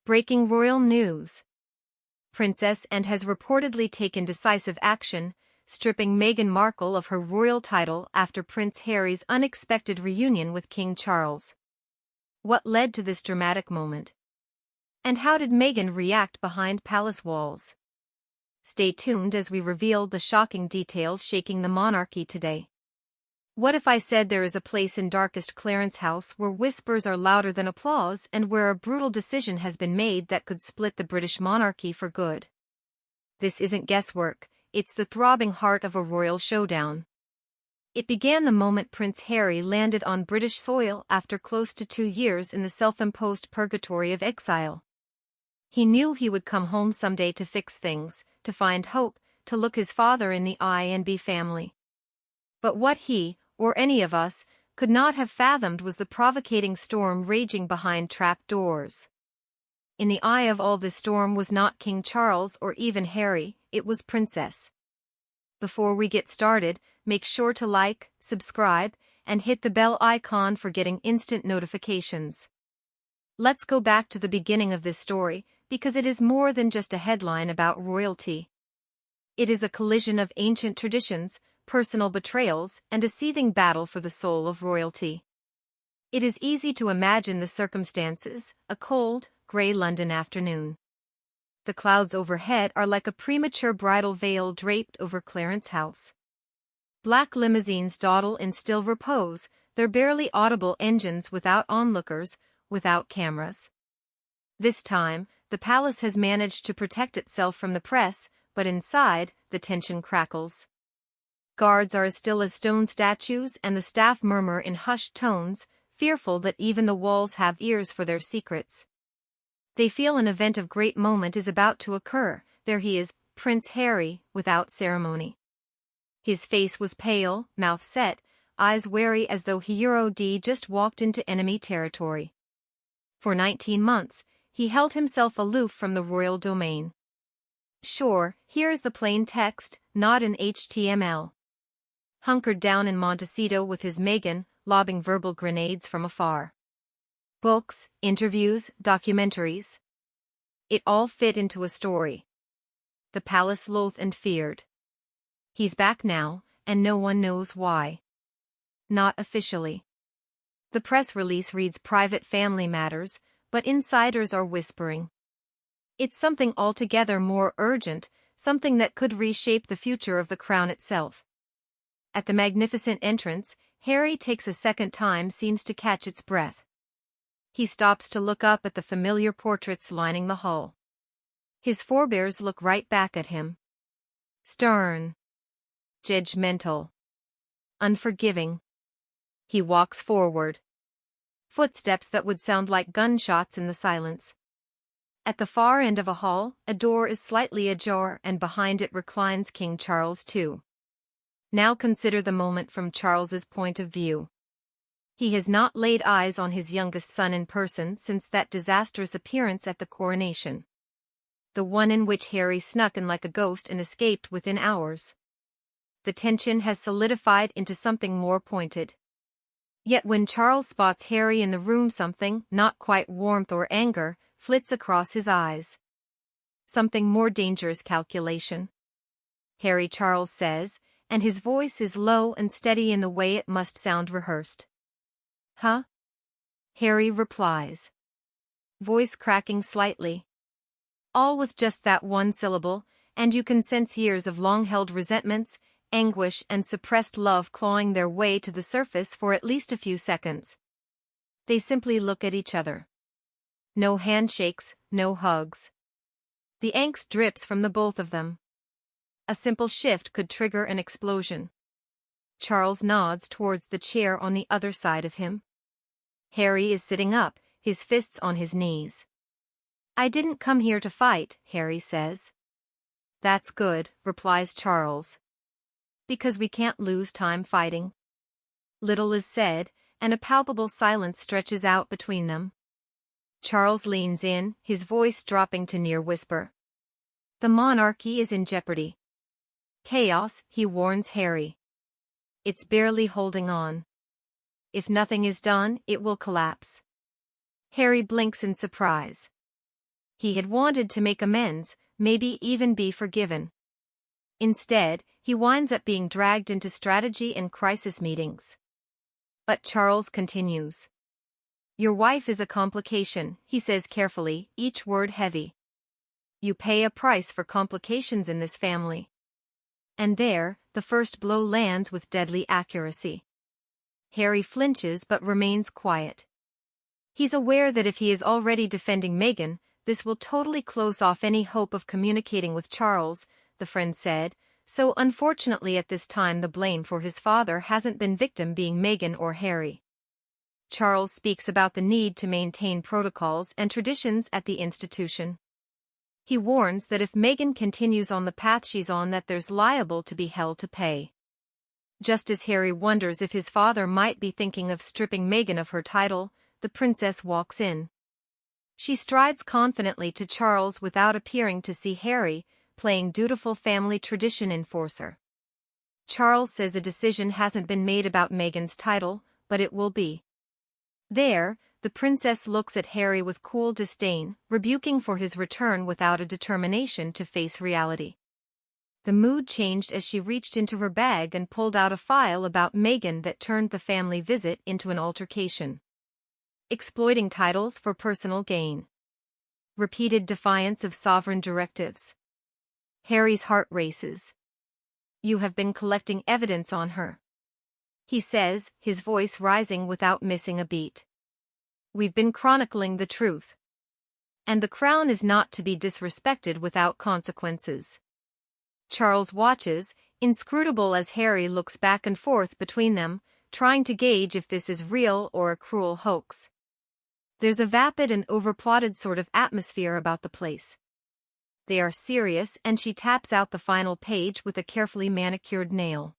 Breaking royal news. Princess and has reportedly taken decisive action, stripping Meghan Markle of her royal title after Prince Harry's unexpected reunion with King Charles. What led to this dramatic moment? And how did Meghan react behind palace walls? Stay tuned as we reveal the shocking details shaking the monarchy today. What if I said there is a place in darkest Clarence House where whispers are louder than applause and where a brutal decision has been made that could split the British monarchy for good? This isn't guesswork, it's the throbbing heart of a royal showdown. It began the moment Prince Harry landed on British soil after close to 2 years in the self-imposed purgatory of exile. He knew he would come home someday to fix things, to find hope, to look his father in the eye and be family. But what he, or any of us, could not have fathomed was the provocating storm raging behind trap doors. In the eye of all this storm was not King Charles or even Harry, it was Princess. Before we get started, make sure to like, subscribe, and hit the bell icon for getting instant notifications. Let's go back to the beginning of this story, because it is more than just a headline about royalty. It is a collision of ancient traditions, personal betrayals, and a seething battle for the soul of royalty. It is easy to imagine the circumstances: a cold, grey London afternoon. The clouds overhead are like a premature bridal veil draped over Clarence House. Black limousines dawdle in still repose, their barely audible engines without onlookers, without cameras. This time, the palace has managed to protect itself from the press, but inside, the tension crackles. Guards are as still as stone statues and the staff murmur in hushed tones, fearful that even the walls have ears for their secrets. They feel an event of great moment is about to occur. There he is, Prince Harry, without ceremony. His face was pale, mouth set, eyes wary as though he just walked into enemy territory. For 19 months, he held himself aloof from the royal domain. Sure, here's the plain text, not in HTML. Hunkered down in Montecito with his Meghan, lobbing verbal grenades from afar. Books, interviews, documentaries. It all fit into a story. The palace loathed and feared. He's back now, and no one knows why. Not officially. The press release reads private family matters, but insiders are whispering. It's something altogether more urgent, something that could reshape the future of the crown itself. At the magnificent entrance, Harry takes a second time seems to catch its breath. He stops to look up at the familiar portraits lining the hall. His forebears look right back at him. Stern. Judgmental. Unforgiving. He walks forward. Footsteps that would sound like gunshots in the silence. At the far end of a hall, a door is slightly ajar and behind it reclines King Charles II. Now consider the moment from Charles's point of view. He has not laid eyes on his youngest son in person since that disastrous appearance at the coronation. The one in which Harry snuck in like a ghost and escaped within hours. The tension has solidified into something more pointed. Yet when Charles spots Harry in the room, something, not quite warmth or anger, flits across his eyes. Something more dangerous: calculation. Harry, Charles says, and his voice is low and steady in the way it must sound rehearsed. Huh? Harry replies. Voice cracking slightly. All with just that one syllable, and you can sense years of long-held resentments, anguish and suppressed love clawing their way to the surface for at least a few seconds. They simply look at each other. No handshakes, no hugs. The angst drips from the both of them. A simple shift could trigger an explosion. Charles nods towards the chair on the other side of him. Harry is sitting up, his fists on his knees. I didn't come here to fight, Harry says. That's good, replies Charles. Because we can't lose time fighting. Little is said, and a palpable silence stretches out between them. Charles leans in, his voice dropping to near whisper. The monarchy is in jeopardy. Chaos, he warns Harry. It's barely holding on. If nothing is done, it will collapse. Harry blinks in surprise. He had wanted to make amends, maybe even be forgiven. Instead, he winds up being dragged into strategy and crisis meetings. But Charles continues. Your wife is a complication, he says carefully, each word heavy. You pay a price for complications in this family. And there, the first blow lands with deadly accuracy. Harry flinches but remains quiet. He's aware that if he is already defending Meghan, this will totally close off any hope of communicating with Charles, the friend said, so unfortunately at this time the blame for his father hasn't been victim being Meghan or Harry. Charles speaks about the need to maintain protocols and traditions at the institution. He warns that if Meghan continues on the path she's on that there's liable to be hell to pay. Just as Harry wonders if his father might be thinking of stripping Meghan of her title, the princess walks in. She strides confidently to Charles without appearing to see Harry, playing dutiful family tradition enforcer. Charles says a decision hasn't been made about Meghan's title, but it will be. There, the princess looks at Harry with cool disdain, rebuking for his return without a determination to face reality. The mood changed as she reached into her bag and pulled out a file about Meghan that turned the family visit into an altercation. Exploiting titles for personal gain. Repeated defiance of sovereign directives. Harry's heart races. You have been collecting evidence on her, he says, his voice rising without missing a beat. We've been chronicling the truth. And the crown is not to be disrespected without consequences. Charles watches, inscrutable as Harry looks back and forth between them, trying to gauge if this is real or a cruel hoax. There's a vapid and overplotted sort of atmosphere about the place. They are serious and she taps out the final page with a carefully manicured nail.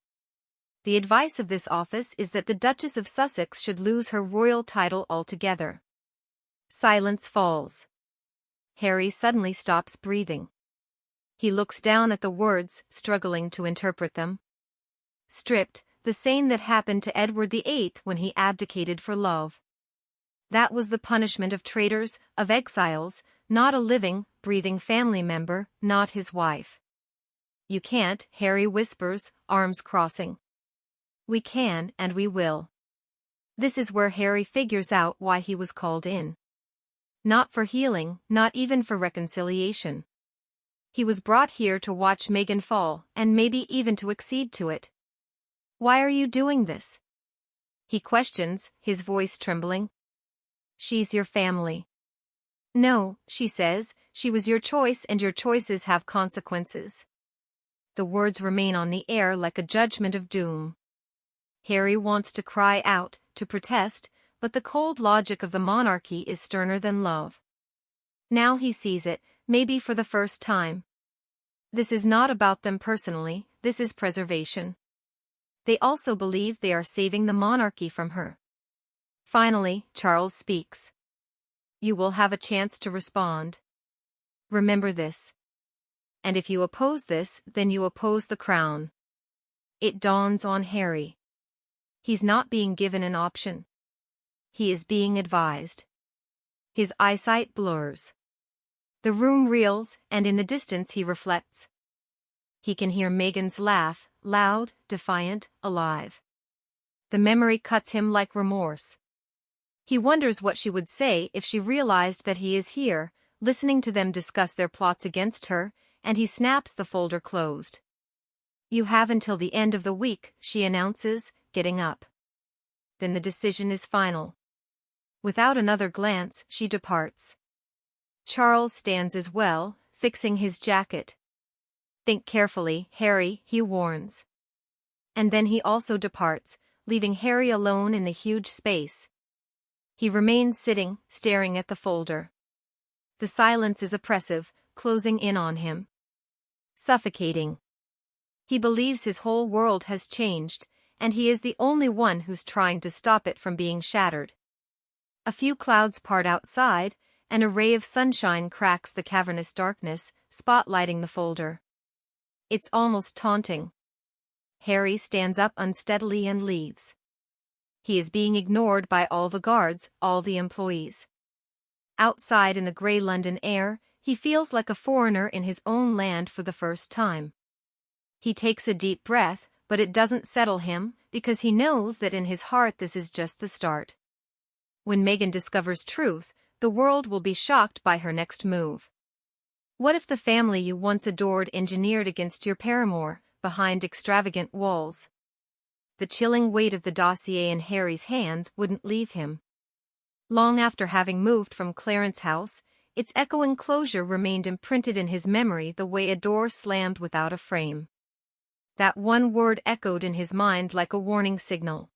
The advice of this office is that the Duchess of Sussex should lose her royal title altogether. Silence falls. Harry suddenly stops breathing. He looks down at the words, struggling to interpret them. Stripped, the same that happened to Edward VIII when he abdicated for love. That was the punishment of traitors, of exiles, not a living, breathing family member, not his wife. You can't, Harry whispers, arms crossing. We can and we will. This is where Harry figures out why he was called in. Not for healing, not even for reconciliation. He was brought here to watch Meghan fall, and maybe even to accede to it. Why are you doing this? He questions, his voice trembling. She's your family. No, she says, she was your choice and your choices have consequences. The words remain on the air like a judgment of doom. Harry wants to cry out, to protest, but the cold logic of the monarchy is sterner than love. Now he sees it, maybe for the first time. This is not about them personally, this is preservation. They also believe they are saving the monarchy from her. Finally, Charles speaks. You will have a chance to respond. Remember this. And if you oppose this, then you oppose the crown. It dawns on Harry. He's not being given an option. He is being advised. His eyesight blurs. The room reels, and in the distance he reflects. He can hear Meghan's laugh, loud, defiant, alive. The memory cuts him like remorse. He wonders what she would say if she realized that he is here, listening to them discuss their plots against her, and he snaps the folder closed. You have until the end of the week, she announces, getting up. Then the decision is final. Without another glance, she departs. Charles stands as well, fixing his jacket. Think carefully, Harry, he warns. And then he also departs, leaving Harry alone in the huge space. He remains sitting, staring at the folder. The silence is oppressive, closing in on him. Suffocating. He believes his whole world has changed, and he is the only one who's trying to stop it from being shattered. A few clouds part outside, and a ray of sunshine cracks the cavernous darkness, spotlighting the folder. It's almost taunting. Harry stands up unsteadily and leaves. He is being ignored by all the guards, all the employees. Outside in the grey London air, he feels like a foreigner in his own land for the first time. He takes a deep breath, but it doesn't settle him, because he knows that in his heart this is just the start. When Meghan discovers truth, the world will be shocked by her next move. What if the family you once adored engineered against your paramour, behind extravagant walls? The chilling weight of the dossier in Harry's hands wouldn't leave him. Long after having moved from Clarence House, its echoing closure remained imprinted in his memory the way a door slammed without a frame. That one word echoed in his mind like a warning signal.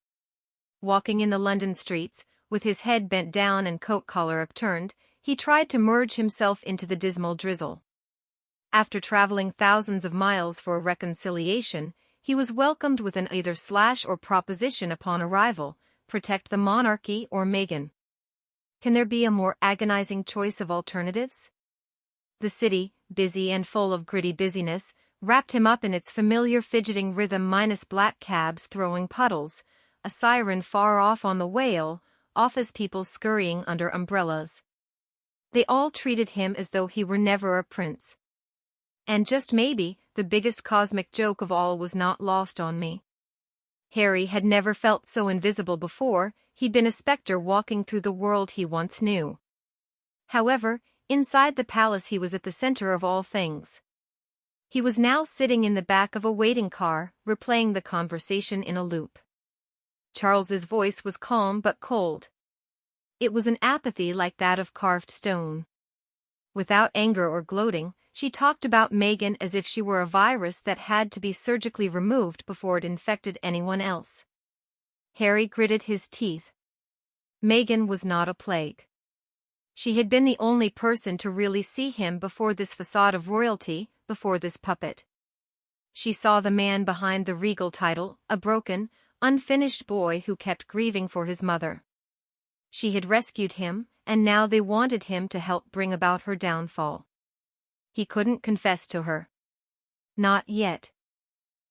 Walking in the London streets, with his head bent down and coat collar upturned, he tried to merge himself into the dismal drizzle. After traveling thousands of miles for a reconciliation, he was welcomed with an either slash or proposition upon arrival: protect the monarchy or Meghan. Can there be a more agonizing choice of alternatives? The city, busy and full of gritty busyness, wrapped him up in its familiar fidgeting rhythm minus black cabs throwing puddles, a siren far off on the Whale, office people scurrying under umbrellas. They all treated him as though he were never a prince. And just maybe, the biggest cosmic joke of all was not lost on me. Harry had never felt so invisible before. He'd been a spectre walking through the world he once knew. However, inside the palace he was at the center of all things. He was now sitting in the back of a waiting car, replaying the conversation in a loop. Charles's voice was calm but cold. It was an apathy like that of carved stone. Without anger or gloating, she talked about Meghan as if she were a virus that had to be surgically removed before it infected anyone else. Harry gritted his teeth. Meghan was not a plague. She had been the only person to really see him before this facade of royalty, before this puppet. She saw the man behind the regal title, a broken, unfinished boy who kept grieving for his mother. She had rescued him, and now they wanted him to help bring about her downfall. He couldn't confess to her. Not yet.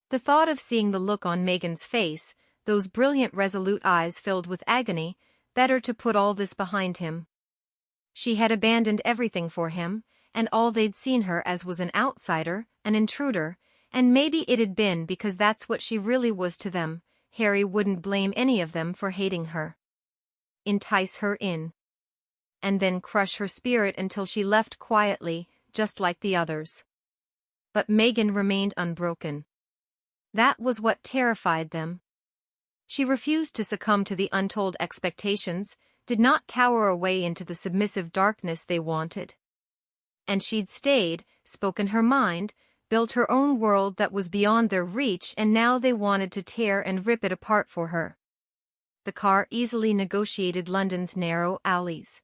The thought of seeing the look on Meghan's face, those brilliant resolute eyes filled with agony, better to put all this behind him. She had abandoned everything for him, and all they'd seen her as was an outsider, an intruder, and maybe it had been because that's what she really was to them. Harry wouldn't blame any of them for hating her. Entice her in. And then crush her spirit until she left quietly, just like the others. But Meghan remained unbroken. That was what terrified them. She refused to succumb to the untold expectations, did not cower away into the submissive darkness they wanted. And she'd stayed, spoken her mind, built her own world that was beyond their reach, and now they wanted to tear and rip it apart for her. The car easily negotiated London's narrow alleys.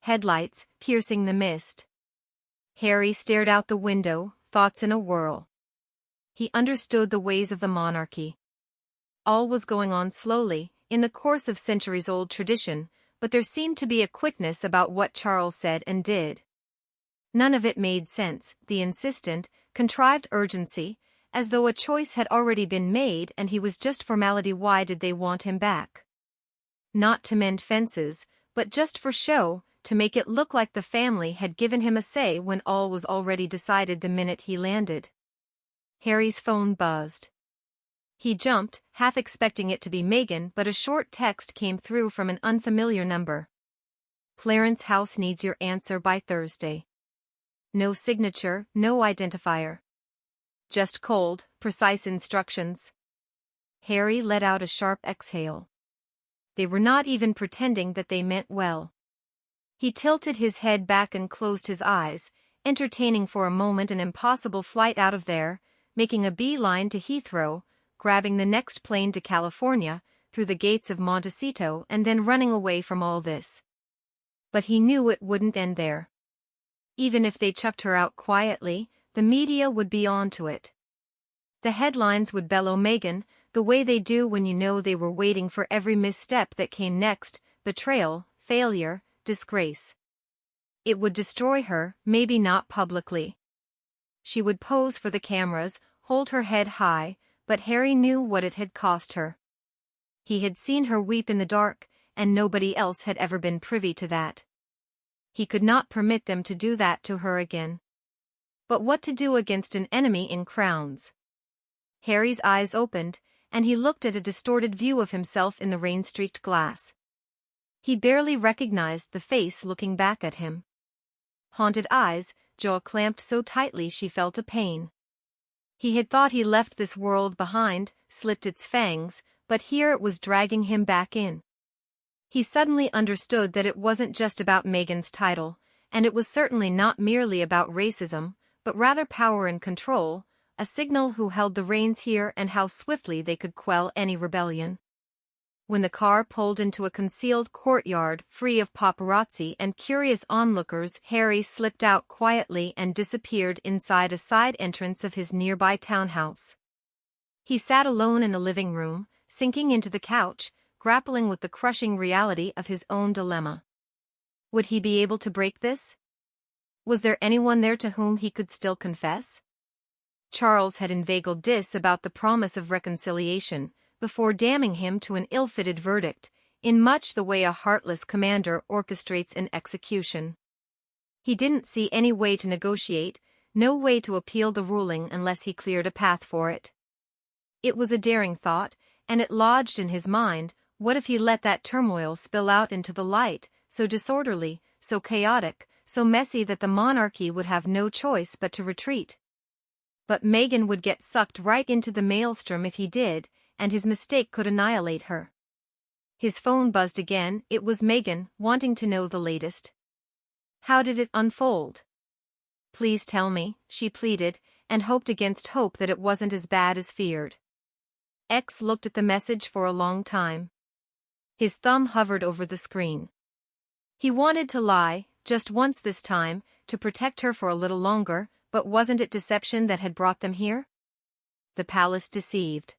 Headlights, piercing the mist. Harry stared out the window, thoughts in a whirl. He understood the ways of the monarchy. All was going on slowly, in the course of centuries-old tradition, but there seemed to be a quickness about what Charles said and did. None of it made sense, the insistent, contrived urgency, as though a choice had already been made and he was just formality. Why did they want him back? Not to mend fences, but just for show, to make it look like the family had given him a say when all was already decided the minute he landed. Harry's phone buzzed. He jumped, half expecting it to be Meghan, but a short text came through from an unfamiliar number. Clarence House needs your answer by Thursday. No signature, no identifier. Just cold, precise instructions. Harry let out a sharp exhale. They were not even pretending that they meant well. He tilted his head back and closed his eyes, entertaining for a moment an impossible flight out of there, making a beeline to Heathrow, grabbing the next plane to California, through the gates of Montecito, and then running away from all this. But he knew it wouldn't end there. Even if they chucked her out quietly, the media would be on to it. The headlines would bellow Meghan, the way they do when you know they were waiting for every misstep that came next: betrayal, failure, disgrace. It would destroy her, maybe not publicly. She would pose for the cameras, hold her head high, but Harry knew what it had cost her. He had seen her weep in the dark, and nobody else had ever been privy to that. He could not permit them to do that to her again. But what to do against an enemy in crowns? Harry's eyes opened, and he looked at a distorted view of himself in the rain-streaked glass. He barely recognized the face looking back at him. Haunted eyes, jaw clamped so tightly she felt a pain. He had thought he left this world behind, slipped its fangs, but here it was dragging him back in. He suddenly understood that it wasn't just about Meghan's title, and it was certainly not merely about racism, but rather power and control, a signal who held the reins here and how swiftly they could quell any rebellion. When the car pulled into a concealed courtyard free of paparazzi and curious onlookers, Harry slipped out quietly and disappeared inside a side entrance of his nearby townhouse. He sat alone in the living room, sinking into the couch, grappling with the crushing reality of his own dilemma. Would he be able to break this? Was there anyone there to whom he could still confess? Charles had inveigled Dis about the promise of reconciliation, before damning him to an ill-fitted verdict, in much the way a heartless commander orchestrates an execution. He didn't see any way to negotiate, no way to appeal the ruling unless he cleared a path for it. It was a daring thought, and it lodged in his mind. What if he let that turmoil spill out into the light, so disorderly, so chaotic, so messy that the monarchy would have no choice but to retreat? But Meghan would get sucked right into the maelstrom if he did, and his mistake could annihilate her. His phone buzzed again. It was Meghan, wanting to know the latest. How did it unfold? Please tell me, she pleaded, and hoped against hope that it wasn't as bad as feared. X looked at the message for a long time. His thumb hovered over the screen. He wanted to lie, just once this time, to protect her for a little longer, but wasn't it deception that had brought them here? The palace deceived.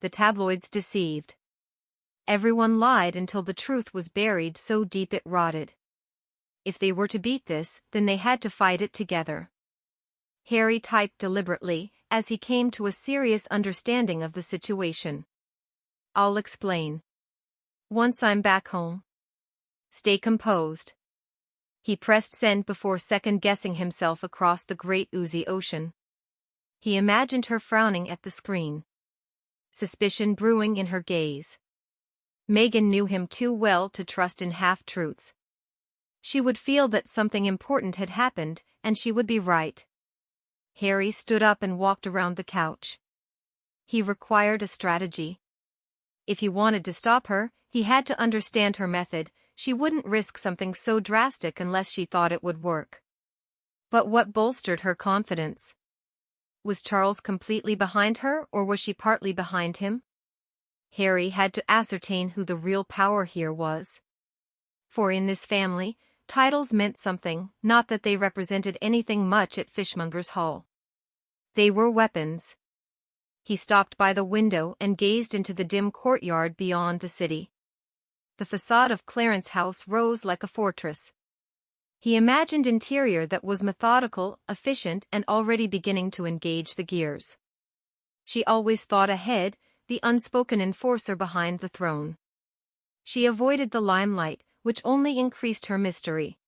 The tabloids deceived. Everyone lied until the truth was buried so deep it rotted. If they were to beat this, then they had to fight it together. Harry typed deliberately, as he came to a serious understanding of the situation. I'll explain. Once I'm back home. Stay composed. He pressed send before second-guessing himself across the great oozy ocean. He imagined her frowning at the screen. Suspicion brewing in her gaze. Meghan knew him too well to trust in half-truths. She would feel that something important had happened, and she would be right. Harry stood up and walked around the couch. He required a strategy. If he wanted to stop her, he had to understand her method. She wouldn't risk something so drastic unless she thought it would work. But what bolstered her confidence? Was Charles completely behind her, or was she partly behind him? Harry had to ascertain who the real power here was. For in this family, titles meant something, not that they represented anything much at Fishmonger's Hall. They were weapons. He stopped by the window and gazed into the dim courtyard beyond the city. The facade of Clarence House rose like a fortress. He imagined interior that was methodical, efficient, and already beginning to engage the gears. She always thought ahead, the unspoken enforcer behind the throne. She avoided the limelight, which only increased her mystery.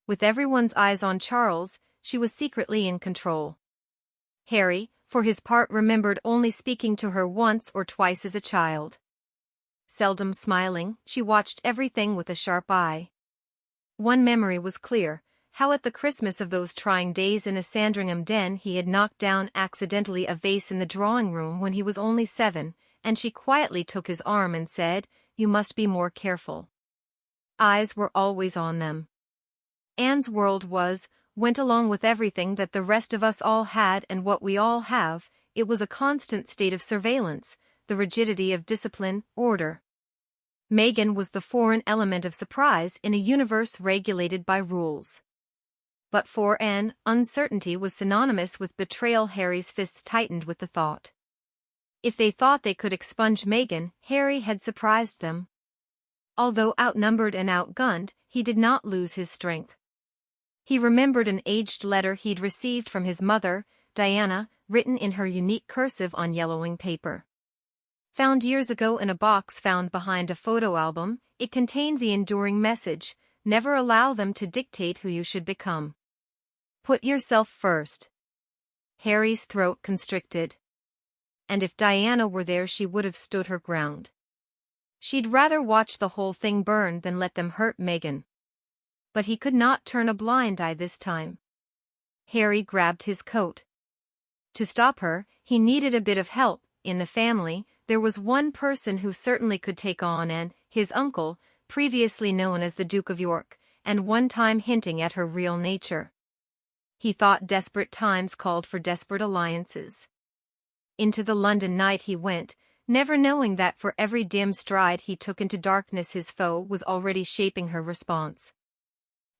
With everyone's eyes on Charles, she was secretly in control. Harry, for his part, remembered only speaking to her once or twice as a child. Seldom smiling, she watched everything with a sharp eye. One memory was clear, how at the Christmas of those trying days in a Sandringham den he had knocked down accidentally a vase in the drawing-room when he was only 7, and she quietly took his arm and said, "You must be more careful." Eyes were always on them. Anne's world went along with everything that the rest of us all had and what we all have. It was a constant state of surveillance, the rigidity of discipline, order. Meghan was the foreign element of surprise in a universe regulated by rules. But for Anne, uncertainty was synonymous with betrayal. Harry's fists tightened with the thought. If they thought they could expunge Meghan, Harry had surprised them. Although outnumbered and outgunned, he did not lose his strength. He remembered an aged letter he'd received from his mother, Diana, written in her unique cursive on yellowing paper. Found years ago in a box found behind a photo album, it contained the enduring message, never allow them to dictate who you should become. Put yourself first. Harry's throat constricted. And if Diana were there, she would have stood her ground. She'd rather watch the whole thing burn than let them hurt Meghan. But he could not turn a blind eye this time. Harry grabbed his coat. To stop her, he needed a bit of help. In the family, there was one person who certainly could take on Anne, his uncle, previously known as the Duke of York, and one time hinting at her real nature. He thought desperate times called for desperate alliances. Into the London night he went, never knowing that for every dim stride he took into darkness his foe was already shaping her response.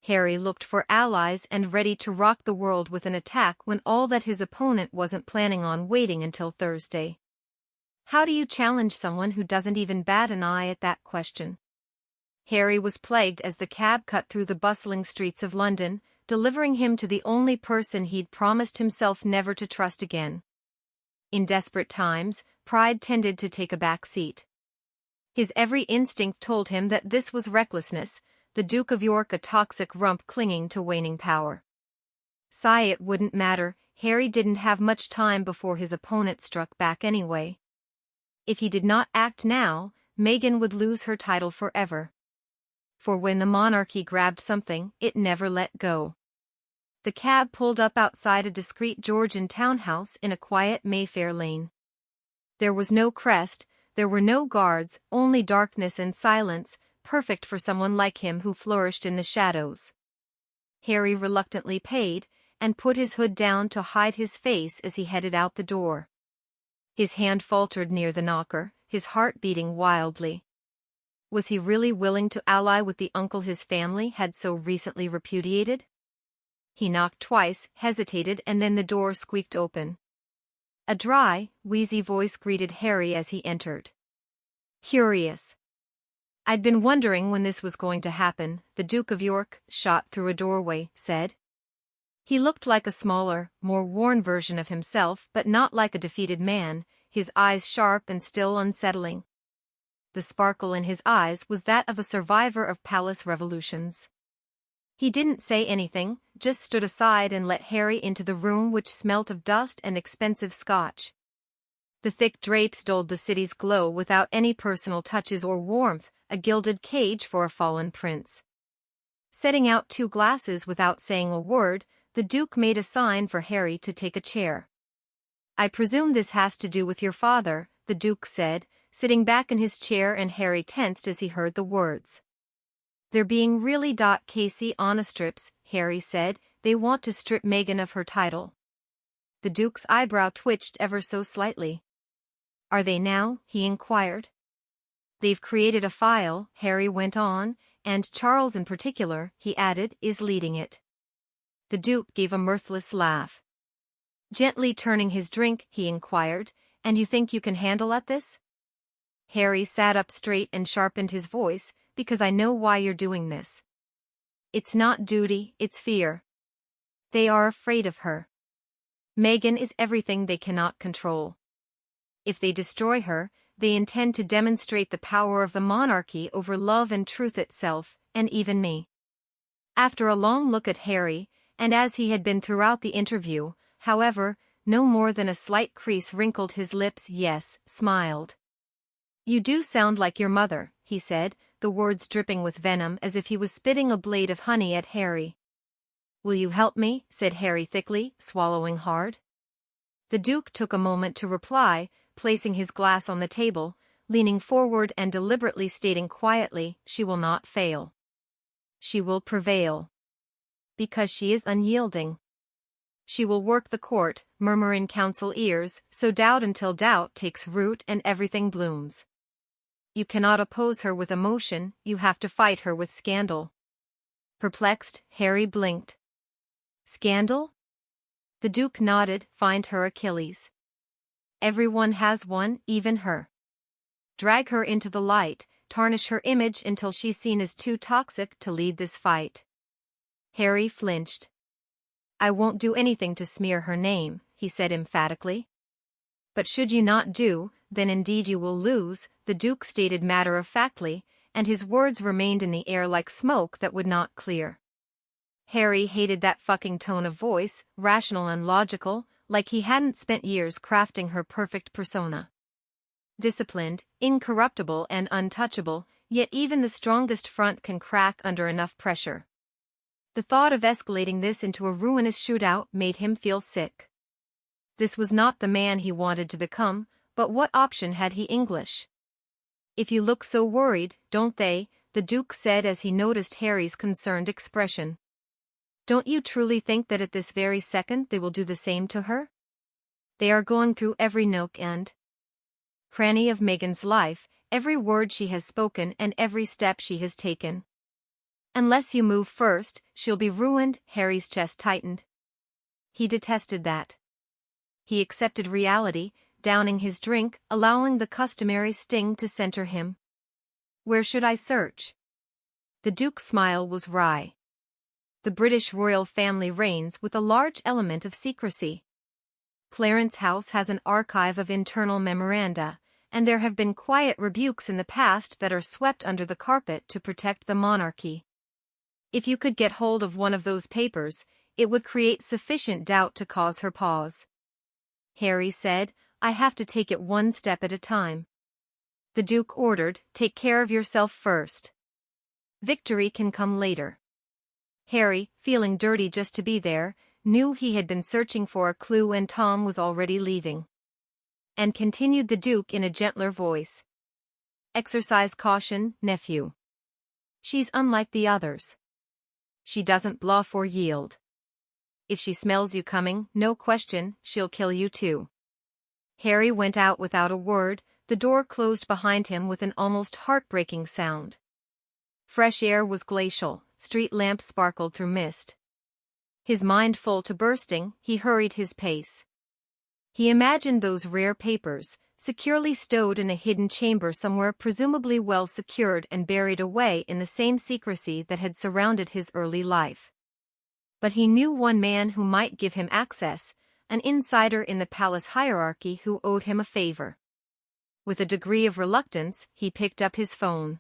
Harry looked for allies and ready to rock the world with an attack when all that his opponent wasn't planning on waiting until Thursday. How do you challenge someone who doesn't even bat an eye at that question? Harry was plagued as the cab cut through the bustling streets of London, delivering him to the only person he'd promised himself never to trust again. In desperate times, pride tended to take a back seat. His every instinct told him that this was recklessness, the Duke of York a toxic rump clinging to waning power. It wouldn't matter, Harry didn't have much time before his opponent struck back anyway. If he did not act now, Meghan would lose her title forever. For when the monarchy grabbed something, it never let go. The cab pulled up outside a discreet Georgian townhouse in a quiet Mayfair lane. There was no crest, there were no guards, only darkness and silence, perfect for someone like him who flourished in the shadows. Harry reluctantly paid, and put his hood down to hide his face as he headed out the door. His hand faltered near the knocker, his heart beating wildly. Was he really willing to ally with the uncle his family had so recently repudiated? He knocked twice, hesitated, and then the door squeaked open. A dry, wheezy voice greeted Harry as he entered. "Curious. I'd been wondering when this was going to happen," the Duke of York, shot through a doorway, said. He looked like a smaller, more worn version of himself, but not like a defeated man, his eyes sharp and still unsettling. The sparkle in his eyes was that of a survivor of palace revolutions. He didn't say anything, just stood aside and let Harry into the room, which smelt of dust and expensive scotch. The thick drapes dulled the city's glow without any personal touches or warmth, a gilded cage for a fallen prince. Setting out 2 glasses without saying a word, the Duke made a sign for Harry to take a chair. "I presume this has to do with your father," the Duke said, sitting back in his chair, and Harry tensed as he heard the words. "They're being really Casey on a strips," Harry said. "They want to strip Meghan of her title." The Duke's eyebrow twitched ever so slightly. "Are they now?" he inquired. "They've created a file," Harry went on, "and Charles in particular," he added, "is leading it." The Duke gave a mirthless laugh. Gently turning his drink, he inquired, "And you think you can handle at this?" Harry sat up straight and sharpened his voice, "Because I know why you're doing this. It's not duty, it's fear. They are afraid of her. Meghan is everything they cannot control. If they destroy her, they intend to demonstrate the power of the monarchy over love and truth itself, and even me." After a long look at Harry, and as he had been throughout the interview, however, no more than a slight crease wrinkled his lips, "Yes," smiled. "You do sound like your mother," he said, the words dripping with venom as if he was spitting a blade of honey at Harry. "Will you help me?" said Harry thickly, swallowing hard. The Duke took a moment to reply, placing his glass on the table, leaning forward and deliberately stating quietly, "She will not fail. She will prevail. Because she is unyielding. She will work the court, murmur in council ears, sow doubt until doubt takes root and everything blooms. You cannot oppose her with emotion, you have to fight her with scandal." Perplexed, Harry blinked. "Scandal?" The Duke nodded. "Find her Achilles. Everyone has one, even her. Drag her into the light, tarnish her image until she's seen as too toxic to lead this fight." Harry flinched. "I won't do anything to smear her name," he said emphatically. "But should you not do, then indeed you will lose," the Duke stated matter-of-factly, and his words remained in the air like smoke that would not clear. Harry hated that fucking tone of voice, rational and logical, like he hadn't spent years crafting her perfect persona. Disciplined, incorruptible and untouchable, yet even the strongest front can crack under enough pressure. The thought of escalating this into a ruinous shootout made him feel sick. This was not the man he wanted to become, but what option had he? English? "If you look so worried, don't they?" the Duke said as he noticed Harry's concerned expression. "Don't you truly think that at this very second they will do the same to her? They are going through every nook and cranny of Meghan's life, every word she has spoken and every step she has taken. Unless you move first, she'll be ruined." Harry's chest tightened. He detested that. He accepted reality, downing his drink, allowing the customary sting to center him. "Where should I search?" The Duke's smile was wry. The British royal family reigns with a large element of secrecy. Clarence House has an archive of internal memoranda, and there have been quiet rebukes in the past that are swept under the carpet to protect the monarchy. If you could get hold of one of those papers, it would create sufficient doubt to cause her pause. Harry said, "I have to take it one step at a time." The Duke ordered, "Take care of yourself first. Victory can come later." Harry, feeling dirty just to be there, knew he had been searching for a clue and Tom was already leaving. And continued the Duke in a gentler voice. "Exercise caution, nephew. She's unlike the others. She doesn't bluff or yield. If she smells you coming, no question, she'll kill you too." Harry went out without a word, the door closed behind him with an almost heartbreaking sound. Fresh air was glacial, street lamps sparkled through mist. His mind full to bursting, he hurried his pace. He imagined those rare papers, securely stowed in a hidden chamber somewhere, presumably well secured and buried away in the same secrecy that had surrounded his early life. But he knew one man who might give him access, an insider in the palace hierarchy who owed him a favor. With a degree of reluctance, he picked up his phone.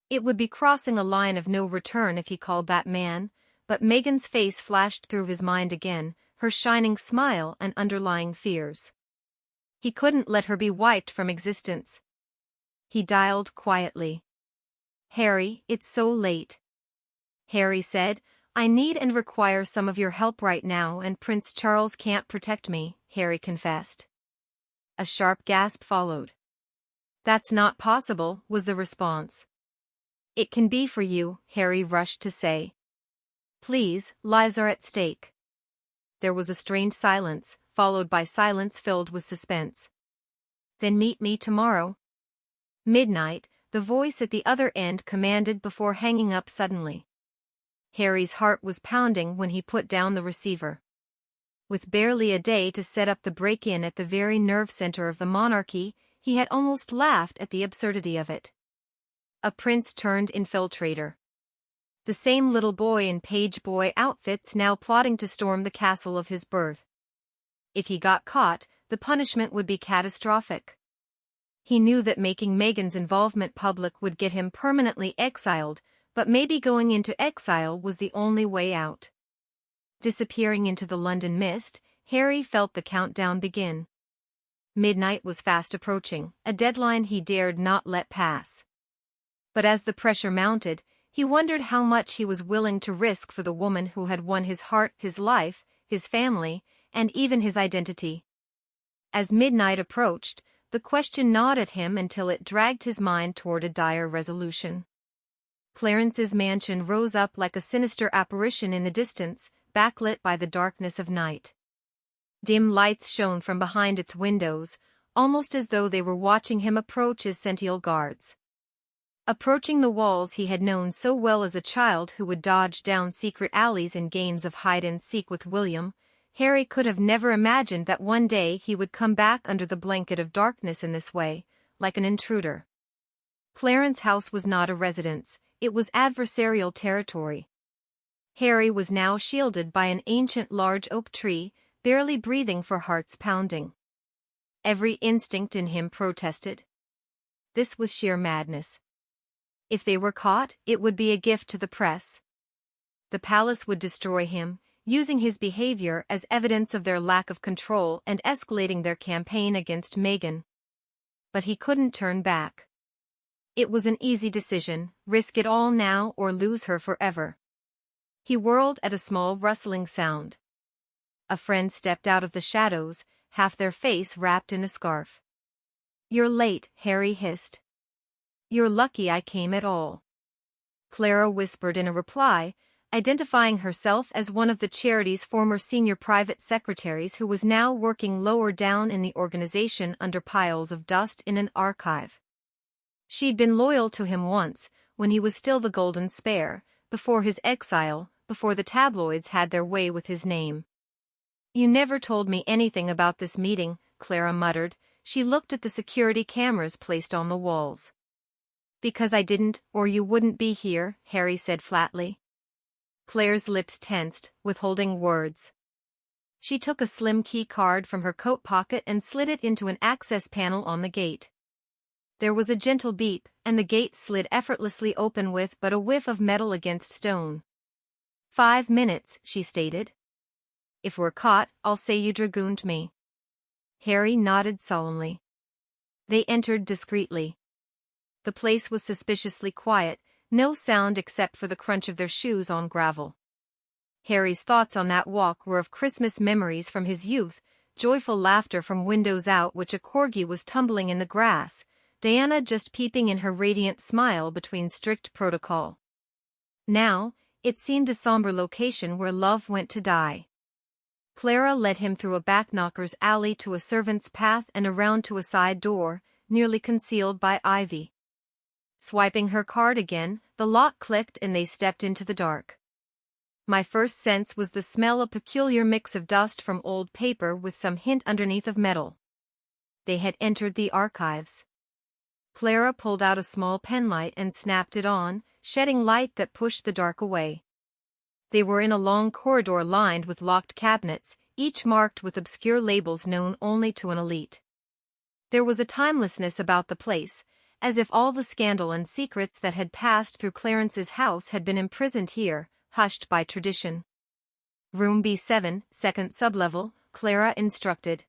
It would be crossing a line of no return if he called that man, but Meghan's face flashed through his mind again, her shining smile and underlying fears. He couldn't let her be wiped from existence. He dialed quietly. "Harry, it's so late." Harry said, "I need and require some of your help right now, and Prince Charles can't protect me," Harry confessed. A sharp gasp followed. "That's not possible," was the response. "It can be for you," Harry rushed to say. "Please, lives are at stake." There was a strained silence, followed by silence filled with suspense. "Then meet me tomorrow." "Midnight," the voice at the other end commanded before hanging up suddenly. Harry's heart was pounding when he put down the receiver. With barely a day to set up the break-in at the very nerve center of the monarchy, he had almost laughed at the absurdity of it. A prince turned infiltrator. The same little boy in page boy outfits now plotting to storm the castle of his birth. If he got caught, the punishment would be catastrophic. He knew that making Meghan's involvement public would get him permanently exiled, but maybe going into exile was the only way out. Disappearing into the London mist, Harry felt the countdown begin. Midnight was fast approaching, a deadline he dared not let pass. But as the pressure mounted, he wondered how much he was willing to risk for the woman who had won his heart, his life, his family, and even his identity. As midnight approached, the question gnawed at him until it dragged his mind toward a dire resolution. Clarence's mansion rose up like a sinister apparition in the distance, backlit by the darkness of night. Dim lights shone from behind its windows, almost as though they were watching him approach as sentinel guards. Approaching the walls he had known so well as a child who would dodge down secret alleys in games of hide-and-seek with William, Harry could have never imagined that one day he would come back under the blanket of darkness in this way, like an intruder. Clarence House was not a residence, it was adversarial territory. Harry was now shielded by an ancient large oak tree, barely breathing for hearts pounding. Every instinct in him protested. This was sheer madness. If they were caught, it would be a gift to the press. The palace would destroy him, using his behavior as evidence of their lack of control and escalating their campaign against Meghan. But he couldn't turn back. It was an easy decision, risk it all now or lose her forever. He whirled at a small rustling sound. A friend stepped out of the shadows, half their face wrapped in a scarf. "You're late," Harry hissed. "You're lucky I came at all," Clara whispered in a reply, identifying herself as one of the charity's former senior private secretaries who was now working lower down in the organization under piles of dust in an archive. She'd been loyal to him once, when he was still the Golden Spare, before his exile, before the tabloids had their way with his name. "You never told me anything about this meeting," Clara muttered. She looked at the security cameras placed on the walls. "Because I didn't, or you wouldn't be here," Harry said flatly. Claire's lips tensed, withholding words. She took a slim key card from her coat pocket and slid it into an access panel on the gate. There was a gentle beep, and the gate slid effortlessly open with but a whiff of metal against stone. 5 minutes, she stated. "If we're caught, I'll say you dragooned me." Harry nodded solemnly. They entered discreetly. The place was suspiciously quiet, no sound except for the crunch of their shoes on gravel. Harry's thoughts on that walk were of Christmas memories from his youth, joyful laughter from windows out which a corgi was tumbling in the grass, Diana just peeping in her radiant smile between strict protocol. Now, it seemed a somber location where love went to die. Clara led him through a backknocker's alley to a servant's path and around to a side door, nearly concealed by ivy. Swiping her card again, the lock clicked and they stepped into the dark. My first sense was the smell, a peculiar mix of dust from old paper with some hint underneath of metal. They had entered the archives. Clara pulled out a small penlight and snapped it on, shedding light that pushed the dark away. They were in a long corridor lined with locked cabinets, each marked with obscure labels known only to an elite. There was a timelessness about the place, as if all the scandal and secrets that had passed through Clarence's house had been imprisoned here, hushed by tradition. "Room B7, second sublevel," Clara instructed.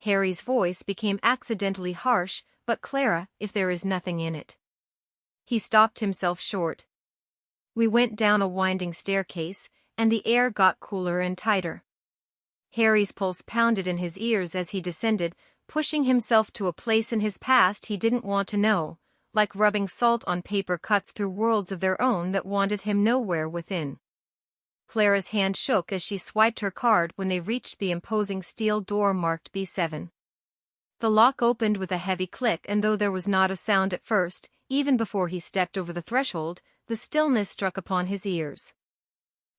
Harry's voice became accidentally harsh, "But Clara, if there is nothing in it." He stopped himself short. We went down a winding staircase, and the air got cooler and tighter. Harry's pulse pounded in his ears as he descended, pushing himself to a place in his past he didn't want to know, like rubbing salt on paper cuts through worlds of their own that wanted him nowhere within. Clara's hand shook as she swiped her card when they reached the imposing steel door marked B7. The lock opened with a heavy click, and though there was not a sound at first, even before he stepped over the threshold, the stillness struck upon his ears.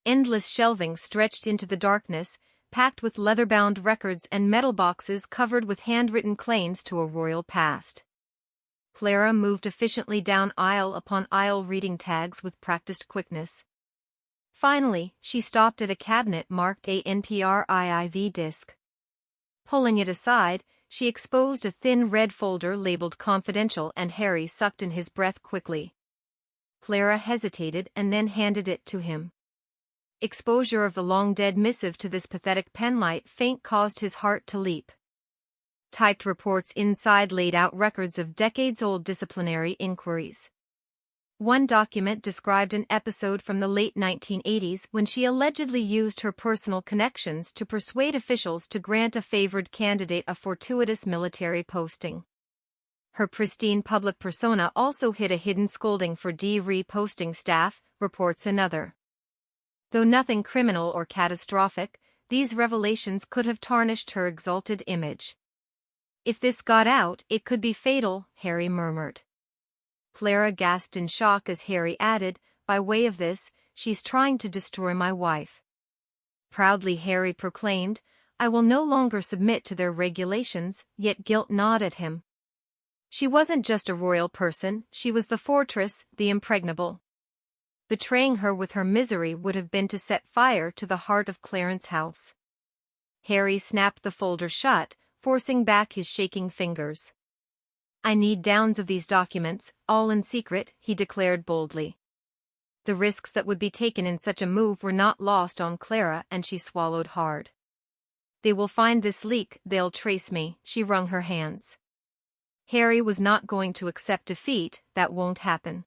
Endless shelving stretched into the darkness, packed with leather-bound records and metal boxes covered with handwritten claims to a royal past. Clara moved efficiently down aisle upon aisle, reading tags with practiced quickness. Finally, she stopped at a cabinet marked a NPR-IIV disc. Pulling it aside, she exposed a thin red folder labeled "Confidential," and Harry sucked in his breath quickly. Clara hesitated and then handed it to him. Exposure of the long-dead missive to this pathetic penlight faint caused his heart to leap. Typed reports inside laid out records of decades-old disciplinary inquiries. One document described an episode from the late 1980s when she allegedly used her personal connections to persuade officials to grant a favored candidate a fortuitous military posting. Her pristine public persona also hid a hidden scolding for reposting staff, reports another. Though nothing criminal or catastrophic, these revelations could have tarnished her exalted image. "If this got out, it could be fatal," Harry murmured. Clara gasped in shock as Harry added, "By way of this, she's trying to destroy my wife." Proudly Harry proclaimed, "I will no longer submit to their regulations," yet guilt gnawed at him. She wasn't just a royal person, she was the fortress, the impregnable. Betraying her with her misery would have been to set fire to the heart of Clarence's house. Harry snapped the folder shut, forcing back his shaking fingers. I need downs of these documents, all in secret, he declared boldly. The risks that would be taken in such a move were not lost on Clara, and she swallowed hard. They will find this leak, they'll trace me, she wrung her hands. Harry was not going to accept defeat, that won't happen.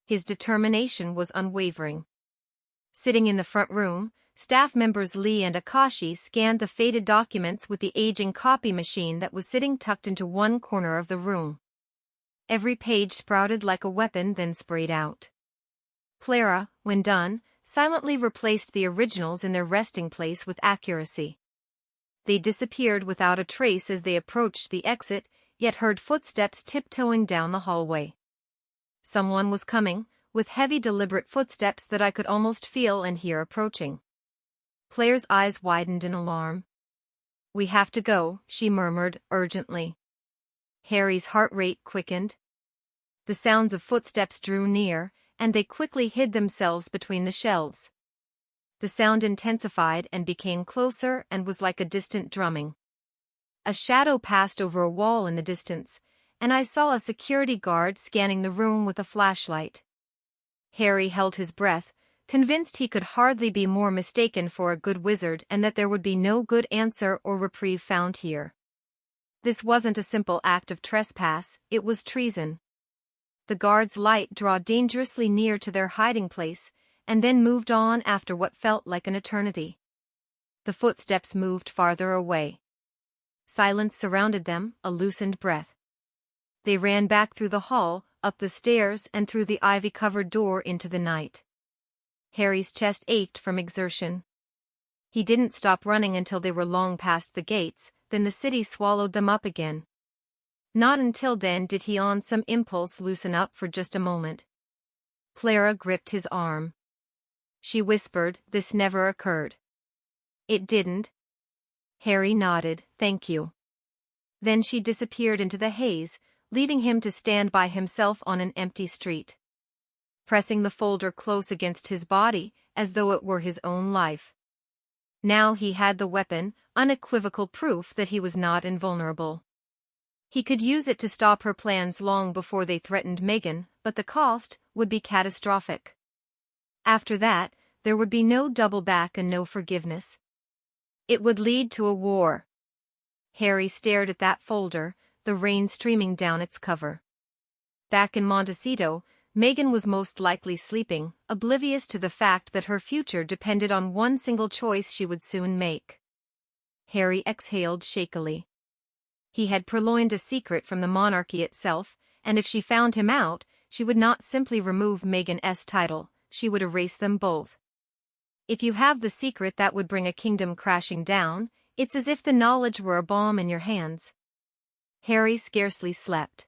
His determination was unwavering. Sitting in the front room, staff members Lee and Akashi scanned the faded documents with the aging copy machine that was sitting tucked into one corner of the room. Every page sprouted like a weapon, then sprayed out. Clara, when done, silently replaced the originals in their resting place with accuracy. They disappeared without a trace as they approached the exit, yet heard footsteps tiptoeing down the hallway. Someone was coming, with heavy deliberate footsteps that I could almost feel and hear approaching. Claire's eyes widened in alarm. "We have to go," she murmured urgently. Harry's heart rate quickened. The sounds of footsteps drew near, and they quickly hid themselves between the shelves. The sound intensified and became closer and was like a distant drumming. A shadow passed over a wall in the distance, and I saw a security guard scanning the room with a flashlight. Harry held his breath, convinced he could hardly be more mistaken for a good wizard and that there would be no good answer or reprieve found here. This wasn't a simple act of trespass, it was treason. The guard's light drew dangerously near to their hiding place, and then moved on after what felt like an eternity. The footsteps moved farther away. Silence surrounded them, a loosened breath. They ran back through the hall, up the stairs and through the ivy-covered door into the night. Harry's chest ached from exertion. He didn't stop running until they were long past the gates, then the city swallowed them up again. Not until then did he on some impulse loosen up for just a moment. Clara gripped his arm. She whispered, "This never occurred." "It didn't." Harry nodded, "Thank you." Then she disappeared into the haze, leaving him to stand by himself on an empty street. Pressing the folder close against his body, as though it were his own life. Now he had the weapon, unequivocal proof that he was not invulnerable. He could use it to stop her plans long before they threatened Meghan, but the cost would be catastrophic. After that, there would be no double back and no forgiveness. It would lead to a war. Harry stared at that folder, the rain streaming down its cover. Back in Montecito, Meghan was most likely sleeping, oblivious to the fact that her future depended on one single choice she would soon make. Harry exhaled shakily. He had purloined a secret from the monarchy itself, and if she found him out, she would not simply remove Meghan's title, she would erase them both. If you have the secret that would bring a kingdom crashing down, it's as if the knowledge were a bomb in your hands. Harry scarcely slept.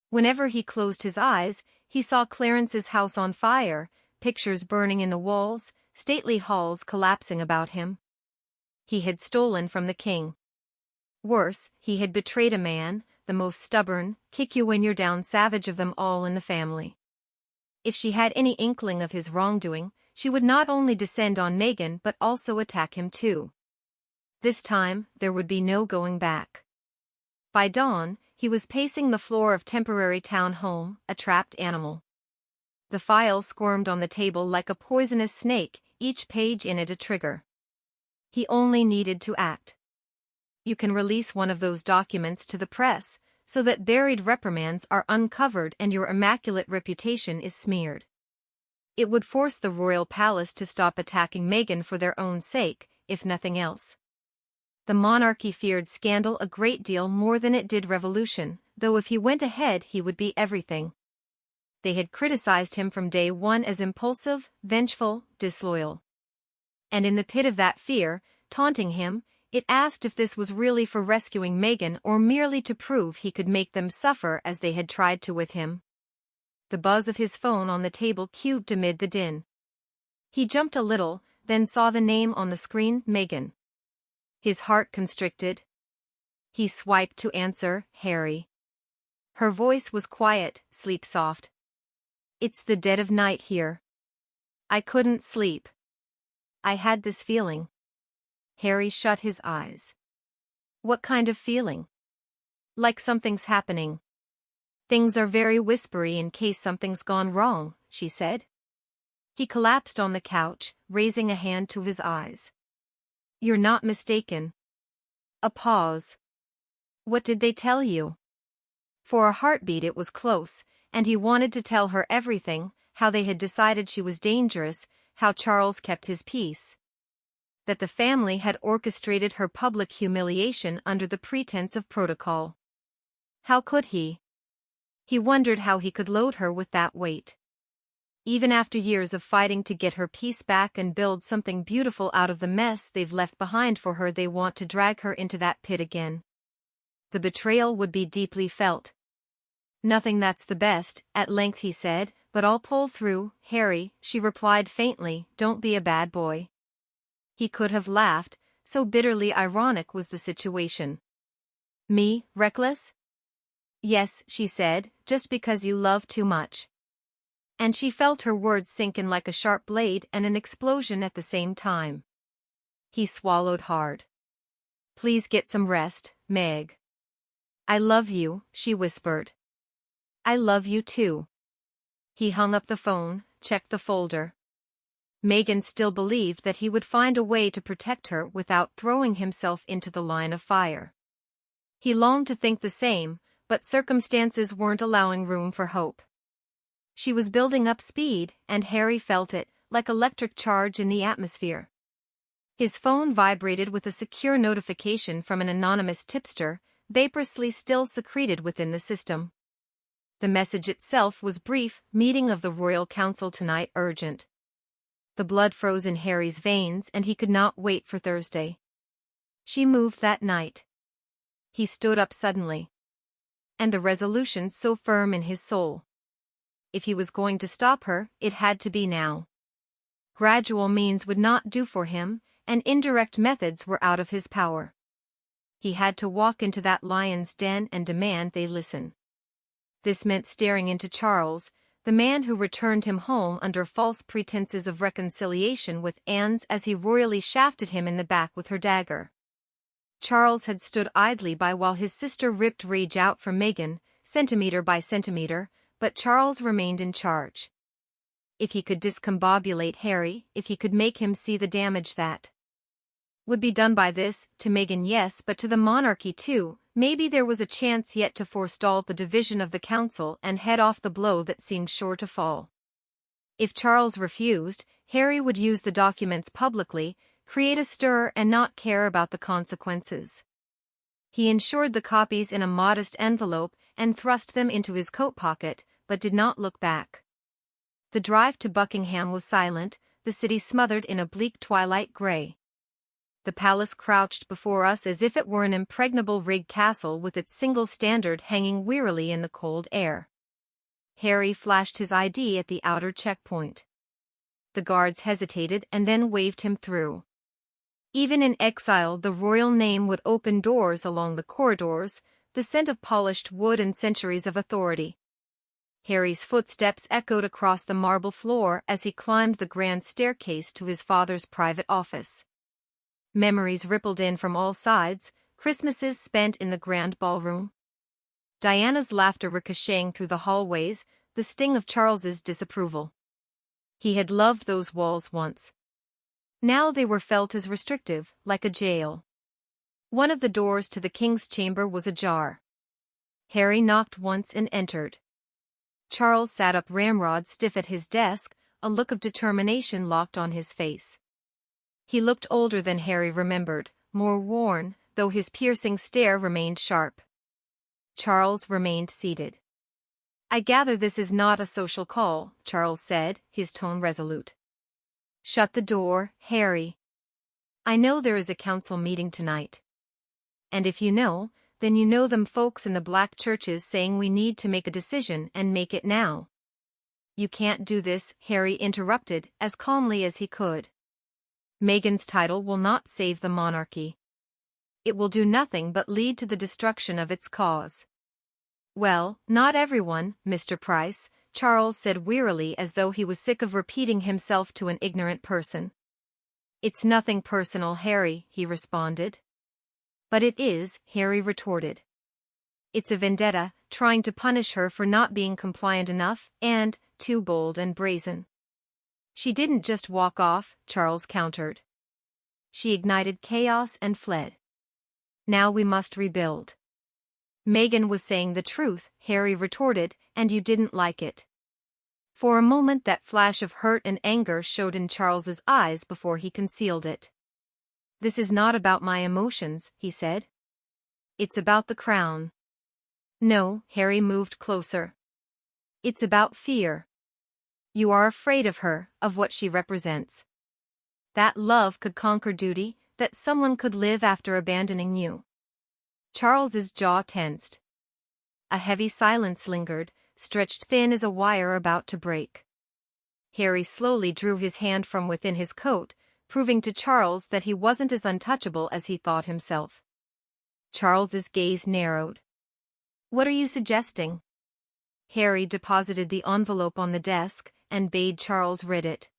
Whenever he closed his eyes, he saw Clarence's house on fire, pictures burning in the walls, stately halls collapsing about him. He had stolen from the king. Worse, he had betrayed a man, the most stubborn, kick-you-when-you're-down savage of them all in the family. If she had any inkling of his wrongdoing, she would not only descend on Meghan but also attack him too. This time, there would be no going back. By dawn, he was pacing the floor of temporary town home, a trapped animal. The file squirmed on the table like a poisonous snake, each page in it a trigger. He only needed to act. You can release one of those documents to the press, so that buried reprimands are uncovered and your immaculate reputation is smeared. It would force the royal palace to stop attacking Meghan for their own sake, if nothing else. The monarchy feared scandal a great deal more than it did revolution, though if he went ahead he would be everything. They had criticized him from day one as impulsive, vengeful, disloyal. And in the pit of that fear, taunting him, it asked if this was really for rescuing Meghan or merely to prove he could make them suffer as they had tried to with him. The buzz of his phone on the table cubed amid the din. He jumped a little, then saw the name on the screen, Meghan. His heart constricted. He swiped to answer, Harry. Her voice was quiet, sleep-soft. "It's the dead of night here. I couldn't sleep. I had this feeling." Harry shut his eyes. "What kind of feeling?" like something's happening. Things are very whispery in case something's gone wrong, she said. He collapsed on the couch, raising a hand to his eyes. You're not mistaken. A pause. What did they tell you? For a heartbeat it was close, and he wanted to tell her everything, how they had decided she was dangerous, how Charles kept his peace. That the family had orchestrated her public humiliation under the pretense of protocol. How could he? He wondered how he could load her with that weight. Even after years of fighting to get her peace back and build something beautiful out of the mess they've left behind for her, they want to drag her into that pit again. The betrayal would be deeply felt. Nothing, that's the best, at length he said, but I'll pull through, Harry, she replied faintly, don't be a bad boy. He could have laughed, so bitterly ironic was the situation. Me, reckless? Yes, she said, just because you love too much. And she felt her words sink in like a sharp blade and an explosion at the same time. He swallowed hard. Please get some rest, Meg. I love you, she whispered. I love you too. He hung up the phone, checked the folder. Meghan still believed that he would find a way to protect her without throwing himself into the line of fire. He longed to think the same, but circumstances weren't allowing room for hope. She was building up speed, and Harry felt it, like electric charge in the atmosphere. His phone vibrated with a secure notification from an anonymous tipster, vaporously still secreted within the system. The message itself was brief, meeting of the Royal Council tonight urgent. The blood froze in Harry's veins and he could not wait for Thursday. She moved that night. He stood up suddenly. And the resolution so firm in his soul. If he was going to stop her, it had to be now. Gradual means would not do for him, and indirect methods were out of his power. He had to walk into that lion's den and demand they listen. This meant staring into Charles, the man who returned him home under false pretenses of reconciliation with Anne's as he royally shafted him in the back with her dagger. Charles had stood idly by while his sister ripped rage out from Meghan, centimeter by centimeter, but Charles remained in charge. If he could discombobulate Harry, if he could make him see the damage that would be done by this, to Meghan yes, but to the monarchy too, maybe there was a chance yet to forestall the division of the council and head off the blow that seemed sure to fall. If Charles refused, Harry would use the documents publicly, create a stir and not care about the consequences. He insured the copies in a modest envelope and thrust them into his coat pocket, but did not look back. The drive to Buckingham was silent, the city smothered in a bleak twilight grey. The palace crouched before us as if it were an impregnable rigged castle with its single standard hanging wearily in the cold air. Harry flashed his ID at the outer checkpoint. The guards hesitated and then waved him through. Even in exile, the royal name would open doors along the corridors, the scent of polished wood and centuries of authority. Harry's footsteps echoed across the marble floor as he climbed the grand staircase to his father's private office. Memories rippled in from all sides, Christmases spent in the grand ballroom. Diana's laughter ricocheting through the hallways, the sting of Charles's disapproval. He had loved those walls once. Now they were felt as restrictive, like a jail. One of the doors to the king's chamber was ajar. Harry knocked once and entered. Charles sat up ramrod stiff at his desk, a look of determination locked on his face. He looked older than Harry remembered, more worn, though his piercing stare remained sharp. Charles remained seated. "I gather this is not a social call," Charles said, his tone resolute. "Shut the door, Harry. I know there is a council meeting tonight. And if you know, then you know them folks in the black churches saying we need to make a decision and make it now." "You can't do this," Harry interrupted, as calmly as he could. "Meghan's title will not save the monarchy. It will do nothing but lead to the destruction of its cause." "Well, not everyone, Mr. Price," Charles said wearily as though he was sick of repeating himself to an ignorant person. "It's nothing personal, Harry," he responded. "But it is," Harry retorted. It's a vendetta, trying to punish her for not being compliant enough, and too bold and brazen. She didn't just walk off, Charles countered. She ignited chaos and fled. Now we must rebuild. Meghan was saying the truth, Harry retorted, and you didn't like it. For a moment that flash of hurt and anger showed in Charles's eyes before he concealed it. This is not about my emotions, he said. It's about the crown. No, Harry moved closer. It's about fear. You are afraid of her, of what she represents. That love could conquer duty, that someone could live after abandoning you. Charles's jaw tensed. A heavy silence lingered, stretched thin as a wire about to break. Harry slowly drew his hand from within his coat, proving to Charles that he wasn't as untouchable as he thought himself. Charles's gaze narrowed. What are you suggesting? Harry deposited the envelope on the desk and bade Charles read it.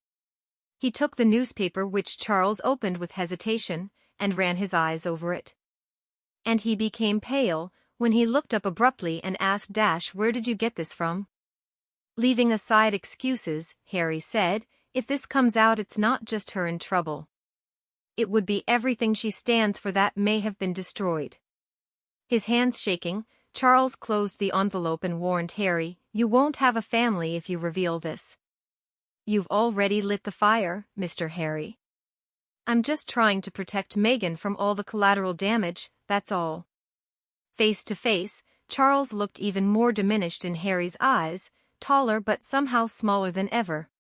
He took the newspaper which Charles opened with hesitation and ran his eyes over it. And he became pale when he looked up abruptly and asked where did you get this from? Leaving aside excuses, Harry said, if this comes out it's not just her in trouble. It would be everything she stands for that may have been destroyed. His hands shaking, Charles closed the envelope and warned Harry, you won't have a family if you reveal this. You've already lit the fire, Mr. Harry. I'm just trying to protect Meghan from all the collateral damage, that's all. Face to face, Charles looked even more diminished in Harry's eyes, taller but somehow smaller than ever.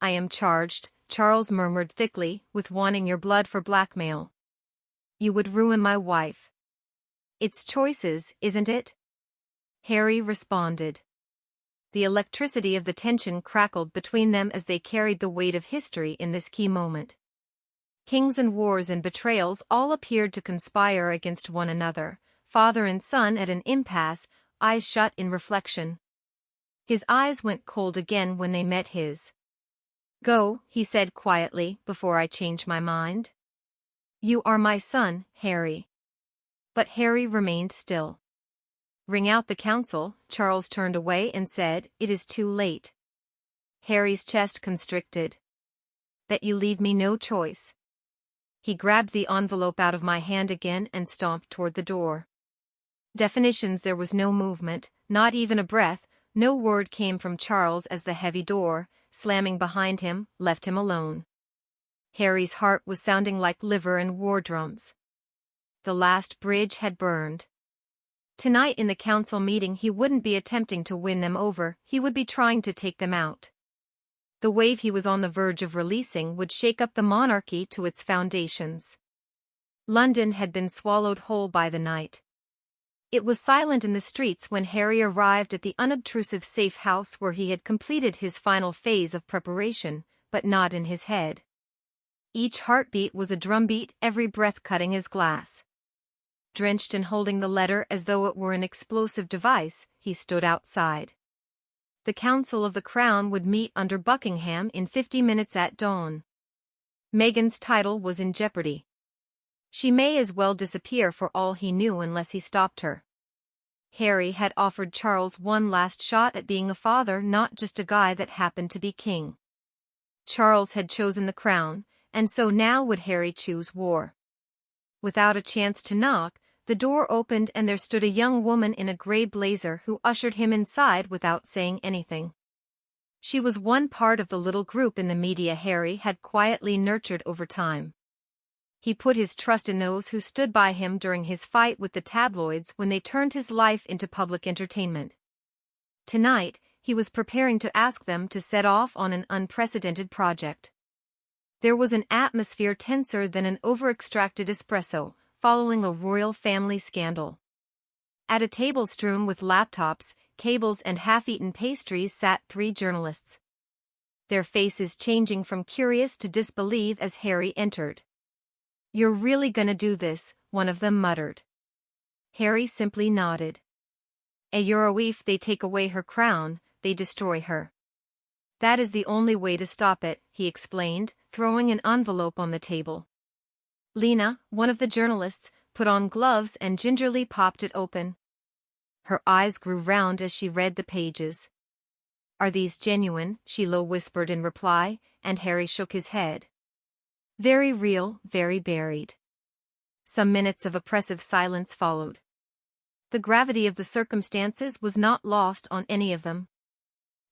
I am charged, Charles murmured thickly, with wanting your blood for blackmail. You would ruin my wife. It's choices, isn't it? Harry responded. The electricity of the tension crackled between them as they carried the weight of history in this key moment. Kings and wars and betrayals all appeared to conspire against one another, father and son at an impasse, eyes shut in reflection. His eyes went cold again when they met his. Go, he said quietly, before I change my mind. You are my son, Harry. But Harry remained still. Ring out the council, Charles turned away and said, it is too late. Harry's chest constricted. That you leave me no choice. He grabbed the envelope out of my hand again and stomped toward the door. Definitions there was no movement, not even a breath, no word came from Charles as the heavy door, slamming behind him, left him alone. Harry's heart was sounding like liver and war drums. The last bridge had burned. Tonight in the council meeting he wouldn't be attempting to win them over, he would be trying to take them out. The wave he was on the verge of releasing would shake up the monarchy to its foundations. London had been swallowed whole by the night. It was silent in the streets when Harry arrived at the unobtrusive safe house where he had completed his final phase of preparation, but not in his head. Each heartbeat was a drumbeat, every breath cutting his glass. Drenched and holding the letter as though it were an explosive device, he stood outside. The Council of the Crown would meet under Buckingham in 50 minutes at dawn. Meghan's title was in jeopardy. She may as well disappear for all he knew unless he stopped her. Harry had offered Charles one last shot at being a father, not just a guy that happened to be king. Charles had chosen the crown, and so now would Harry choose war. Without a chance to knock, the door opened and there stood a young woman in a gray blazer who ushered him inside without saying anything. She was one part of the little group in the media Harry had quietly nurtured over time. He put his trust in those who stood by him during his fight with the tabloids when they turned his life into public entertainment. Tonight, he was preparing to ask them to set off on an unprecedented project. There was an atmosphere tenser than an over-extracted espresso, following a royal family scandal. At a table strewn with laptops, cables and half-eaten pastries sat 3 journalists. Their faces changing from curious to disbelief as Harry entered. "You're really gonna do this," one of them muttered. Harry simply nodded. If they take away her crown, they destroy her. That is the only way to stop it, he explained, throwing an envelope on the table. Lena, one of the journalists, put on gloves and gingerly popped it open. Her eyes grew round as she read the pages. "Are these genuine?" she low whispered in reply, and Harry shook his head. "Very real, very buried." Some minutes of oppressive silence followed. The gravity of the circumstances was not lost on any of them.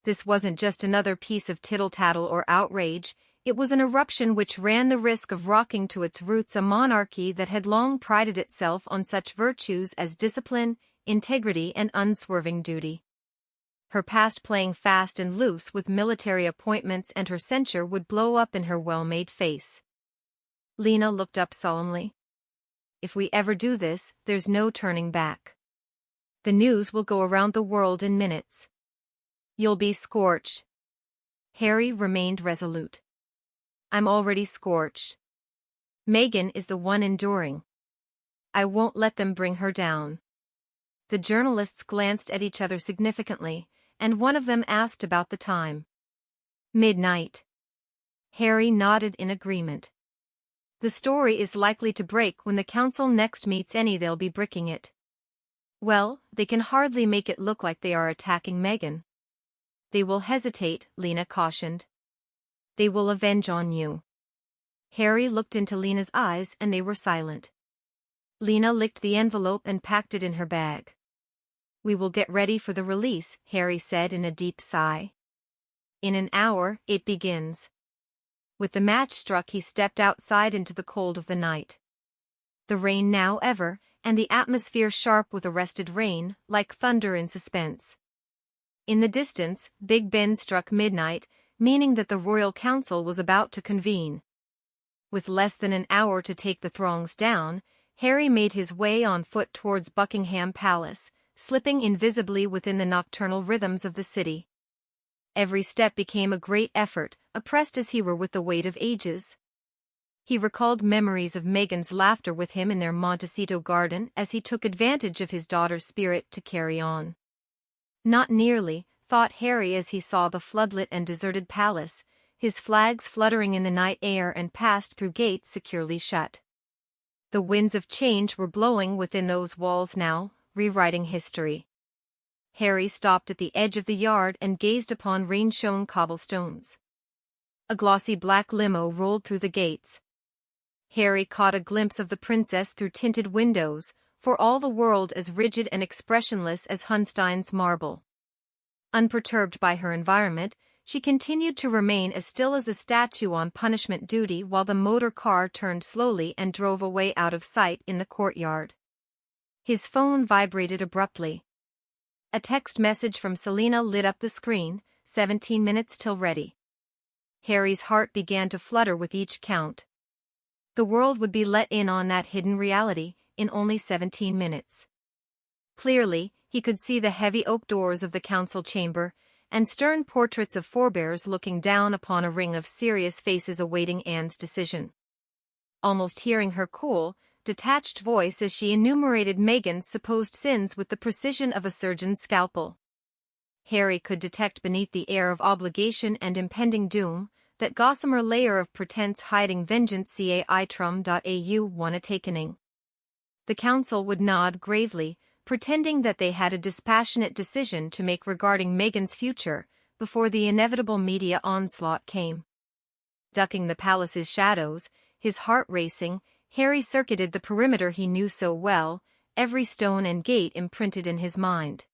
This wasn't just another piece of tittle-tattle or outrage, it was an eruption which ran the risk of rocking to its roots a monarchy that had long prided itself on such virtues as discipline, integrity and unswerving duty. Her past playing fast and loose with military appointments and her censure would blow up in her well-made face. Lena looked up solemnly. "If we ever do this, there's no turning back. The news will go around the world in minutes. You'll be scorched." Harry remained resolute. "I'm already scorched. Meghan is the one enduring. I won't let them bring her down." The journalists glanced at each other significantly, and one of them asked about the time. "Midnight." Harry nodded in agreement. "The story is likely to break when the council next meets. They'll be bricking it." "Well, they can hardly make it look like they are attacking Meghan." "They will hesitate," Lena cautioned. "They will avenge on you." Harry looked into Lena's eyes and they were silent. Lena licked the envelope and packed it in her bag. "We will get ready for the release," Harry said in a deep sigh. "In an hour, it begins." With the match struck, he stepped outside into the cold of the night. The rain now ever, and the atmosphere sharp with arrested rain, like thunder in suspense. In the distance, Big Ben struck midnight, meaning that the Royal Council was about to convene. With less than an hour to take the throngs down, Harry made his way on foot towards Buckingham Palace, slipping invisibly within the nocturnal rhythms of the city. Every step became a great effort, oppressed as he were with the weight of ages. He recalled memories of Meghan's laughter with him in their Montecito garden as he took advantage of his daughter's spirit to carry on. Not nearly, thought Harry as he saw the floodlit and deserted palace, his flags fluttering in the night air and passed through gates securely shut. The winds of change were blowing within those walls now, rewriting history. Harry stopped at the edge of the yard and gazed upon rain-shone cobblestones. A glossy black limo rolled through the gates. Harry caught a glimpse of the princess through tinted windows, for all the world as rigid and expressionless as Hunstein's marble. Unperturbed by her environment, she continued to remain as still as a statue on punishment duty while the motor car turned slowly and drove away out of sight in the courtyard. His phone vibrated abruptly. A text message from Selena lit up the screen, 17 minutes till ready. Harry's heart began to flutter with each count. The world would be let in on that hidden reality, in only 17 minutes. Clearly, he could see the heavy oak doors of the council chamber, and stern portraits of forebears looking down upon a ring of serious faces awaiting Anne's decision. Almost hearing her cool, detached voice as she enumerated Meghan's supposed sins with the precision of a surgeon's scalpel. Harry could detect beneath the air of obligation and impending doom, that gossamer layer of pretense hiding vengeance caitrum.au one a-takening. The council would nod gravely, pretending that they had a dispassionate decision to make regarding Meghan's future, before the inevitable media onslaught came. Ducking the palace's shadows, his heart racing, Harry circuited the perimeter he knew so well, every stone and gate imprinted in his mind.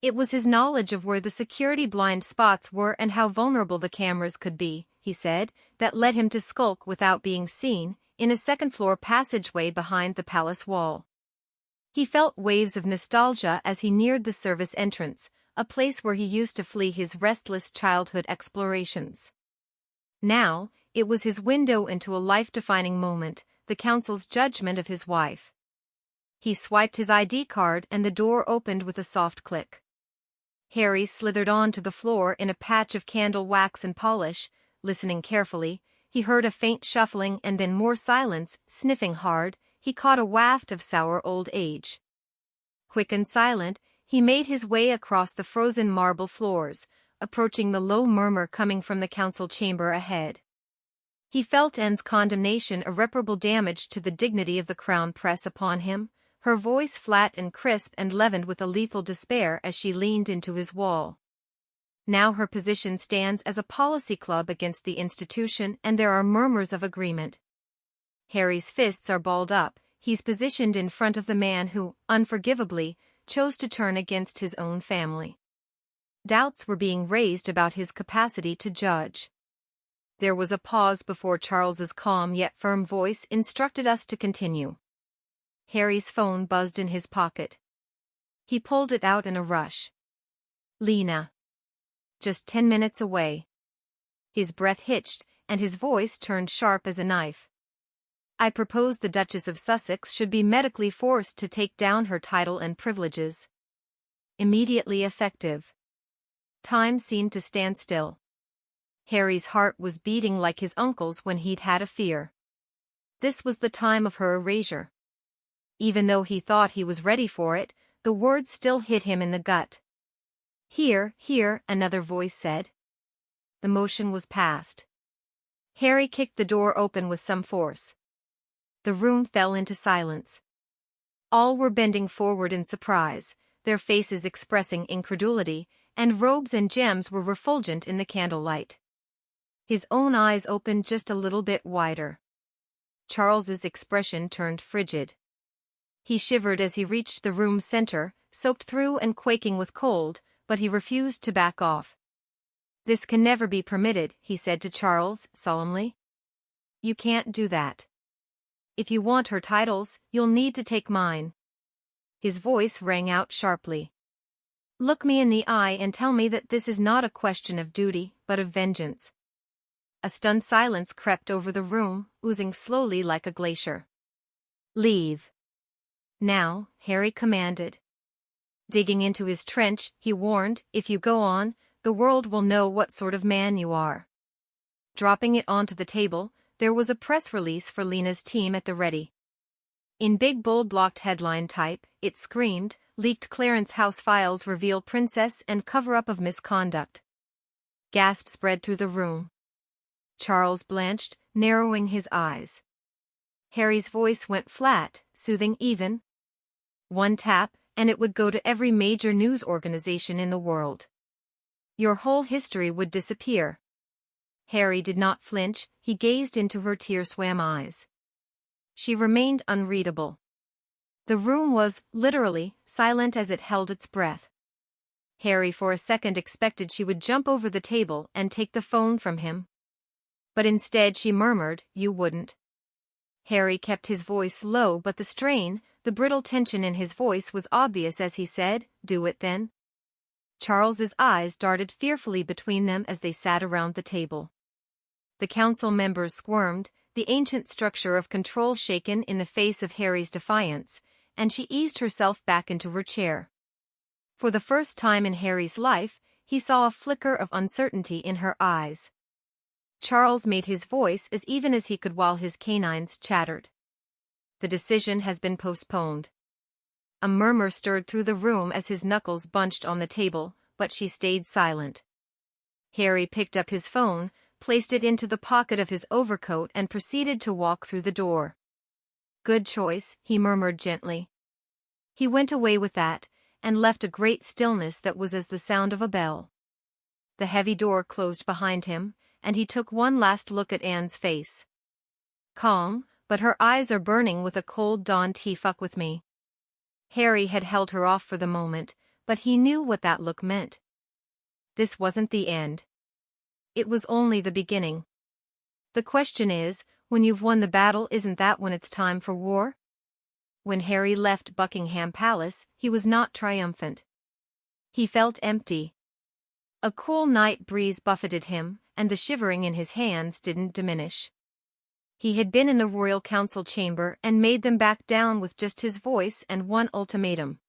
It was his knowledge of where the security blind spots were and how vulnerable the cameras could be, he said, that led him to skulk without being seen, in a second-floor passageway behind the palace wall. He felt waves of nostalgia as he neared the service entrance, a place where he used to flee his restless childhood explorations. Now, it was his window into a life-defining moment, the council's judgment of his wife. He swiped his ID card and the door opened with a soft click. Harry slithered onto the floor in a patch of candle wax and polish, listening carefully. He heard a faint shuffling and then more silence. Sniffing hard, he caught a waft of sour old age. Quick and silent, he made his way across the frozen marble floors, approaching the low murmur coming from the council chamber ahead. He felt Anne's condemnation irreparable damage to the dignity of the crown press upon him, her voice flat and crisp and leavened with a lethal despair as she leaned into his wall. Now her position stands as a policy club against the institution, and there are murmurs of agreement. Harry's fists are balled up, he's positioned in front of the man who, unforgivably, chose to turn against his own family. Doubts were being raised about his capacity to judge. There was a pause before Charles's calm yet firm voice instructed us to continue. Harry's phone buzzed in his pocket. He pulled it out in a rush. Lena. Just 10 minutes away. His breath hitched, and his voice turned sharp as a knife. I propose the Duchess of Sussex should be medically forced to take down her title and privileges. Immediately effective. Time seemed to stand still. Harry's heart was beating like his uncle's when he'd had a fear. This was the time of her erasure. Even though he thought he was ready for it, the words still hit him in the gut. Here, another voice said. The motion was passed. Harry kicked the door open with some force. The room fell into silence. All were bending forward in surprise, their faces expressing incredulity, and robes and gems were refulgent in the candlelight. His own eyes opened just a little bit wider. Charles's expression turned frigid. He shivered as he reached the room's center, soaked through and quaking with cold, but he refused to back off. This can never be permitted, he said to Charles, solemnly. You can't do that. If you want her titles, you'll need to take mine. His voice rang out sharply. Look me in the eye and tell me that this is not a question of duty, but of vengeance. A stunned silence crept over the room, oozing slowly like a glacier. Leave. Now, Harry commanded. Digging into his trench, he warned, if you go on, the world will know what sort of man you are. Dropping it onto the table, there was a press release for Lena's team at the ready. In big bold blocked headline type, it screamed, Leaked Clarence House files reveal princess and cover-up of misconduct. Gasps spread through the room. Charles blanched, narrowing his eyes. Harry's voice went flat, soothing even. One tap, and it would go to every major news organization in the world. Your whole history would disappear. Harry did not flinch, he gazed into her tear-swam eyes. She remained unreadable. The room was, literally, silent as it held its breath. Harry for a second expected she would jump over the table and take the phone from him. But instead she murmured, You wouldn't. Harry kept his voice low, but the strain, the brittle tension in his voice was obvious as he said, Do it then. Charles's eyes darted fearfully between them as they sat around the table. The council members squirmed, the ancient structure of control shaken in the face of Harry's defiance, and she eased herself back into her chair. For the first time in Harry's life, he saw a flicker of uncertainty in her eyes. Charles made his voice as even as he could while his canines chattered. The decision has been postponed. A murmur stirred through the room as his knuckles bunched on the table, but she stayed silent. Harry picked up his phone, placed it into the pocket of his overcoat and proceeded to walk through the door. Good choice, he murmured gently. He went away with that, and left a great stillness that was as the sound of a bell. The heavy door closed behind him, and he took one last look at Anne's face. Calm, but her eyes are burning with a cold dawn. Fuck with me. Harry had held her off for the moment, but he knew what that look meant. This wasn't the end. It was only the beginning. The question is, when you've won the battle, isn't that when it's time for war? When Harry left Buckingham Palace, he was not triumphant. He felt empty. A cool night breeze buffeted him, and the shivering in his hands didn't diminish. He had been in the royal council chamber and made them back down with just his voice and one ultimatum.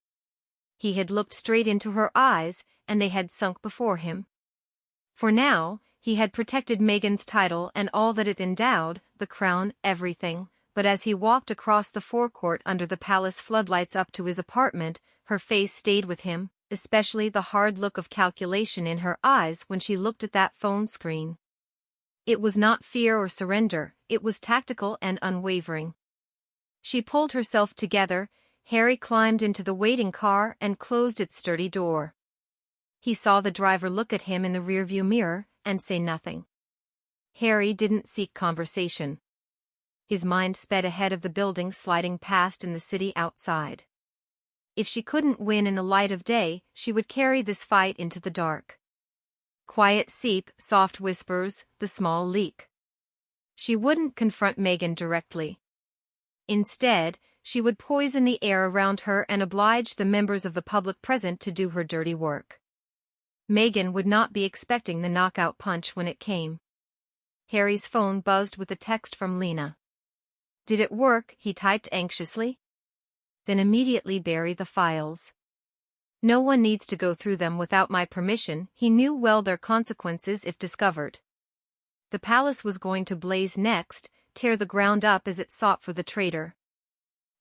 He had looked straight into her eyes, and they had sunk before him. For now, he had protected Meghan's title and all that it endowed, the crown, everything, but as he walked across the forecourt under the palace floodlights up to his apartment, her face stayed with him, especially the hard look of calculation in her eyes when she looked at that phone screen. It was not fear or surrender, it was tactical and unwavering. She pulled herself together, Harry climbed into the waiting car and closed its sturdy door. He saw the driver look at him in the rearview mirror and say nothing. Harry didn't seek conversation. His mind sped ahead of the buildings sliding past in the city outside. If she couldn't win in the light of day, she would carry this fight into the dark. Quiet seep, soft whispers, the small leak. She wouldn't confront Meghan directly. Instead, she would poison the air around her and oblige the members of the public present to do her dirty work. Meghan would not be expecting the knockout punch when it came. Harry's phone buzzed with a text from Lena. "Did it work?" he typed anxiously. "Then immediately bury the files. No one needs to go through them without my permission." He knew well their consequences if discovered. The palace was going to blaze next, tear the ground up as it sought for the traitor.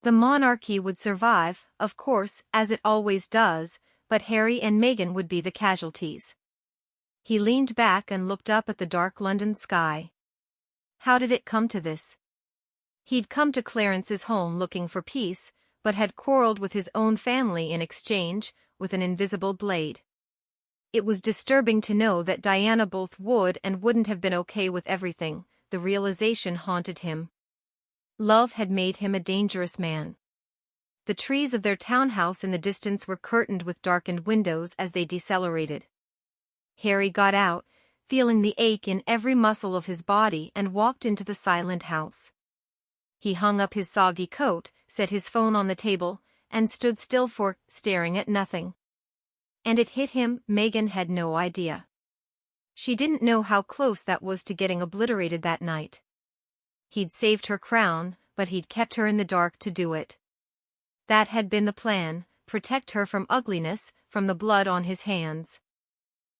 The monarchy would survive, of course, as it always does, but Harry and Meghan would be the casualties. He leaned back and looked up at the dark London sky. How did it come to this? He'd come to Clarence's home looking for peace, but had quarreled with his own family in exchange, with an invisible blade. It was disturbing to know that Diana both would and wouldn't have been okay with everything. The realization haunted him. Love had made him a dangerous man. The trees of their townhouse in the distance were curtained with darkened windows as they decelerated. Harry got out, feeling the ache in every muscle of his body, and walked into the silent house. He hung up his soggy coat, set his phone on the table, and stood still staring at nothing. And it hit him, Meghan had no idea. She didn't know how close that was to getting obliterated that night. He'd saved her crown, but he'd kept her in the dark to do it. That had been the plan, protect her from ugliness, from the blood on his hands.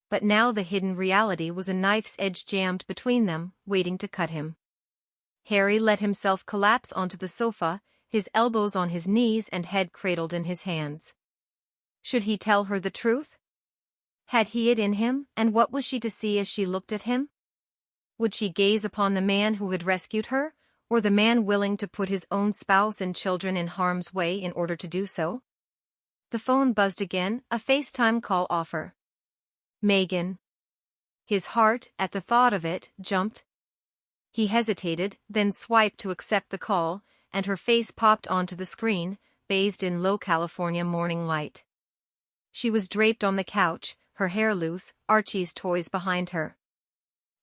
But now the hidden reality was a knife's edge jammed between them, waiting to cut him. Harry let himself collapse onto the sofa, his elbows on his knees and head cradled in his hands. Should he tell her the truth? Had he it in him, and what was she to see as she looked at him? Would she gaze upon the man who had rescued her, or the man willing to put his own spouse and children in harm's way in order to do so? The phone buzzed again, a FaceTime call offer. Meghan. His heart, at the thought of it, jumped. He hesitated, then swiped to accept the call, and her face popped onto the screen, bathed in low California morning light. She was draped on the couch, her hair loose, Archie's toys behind her.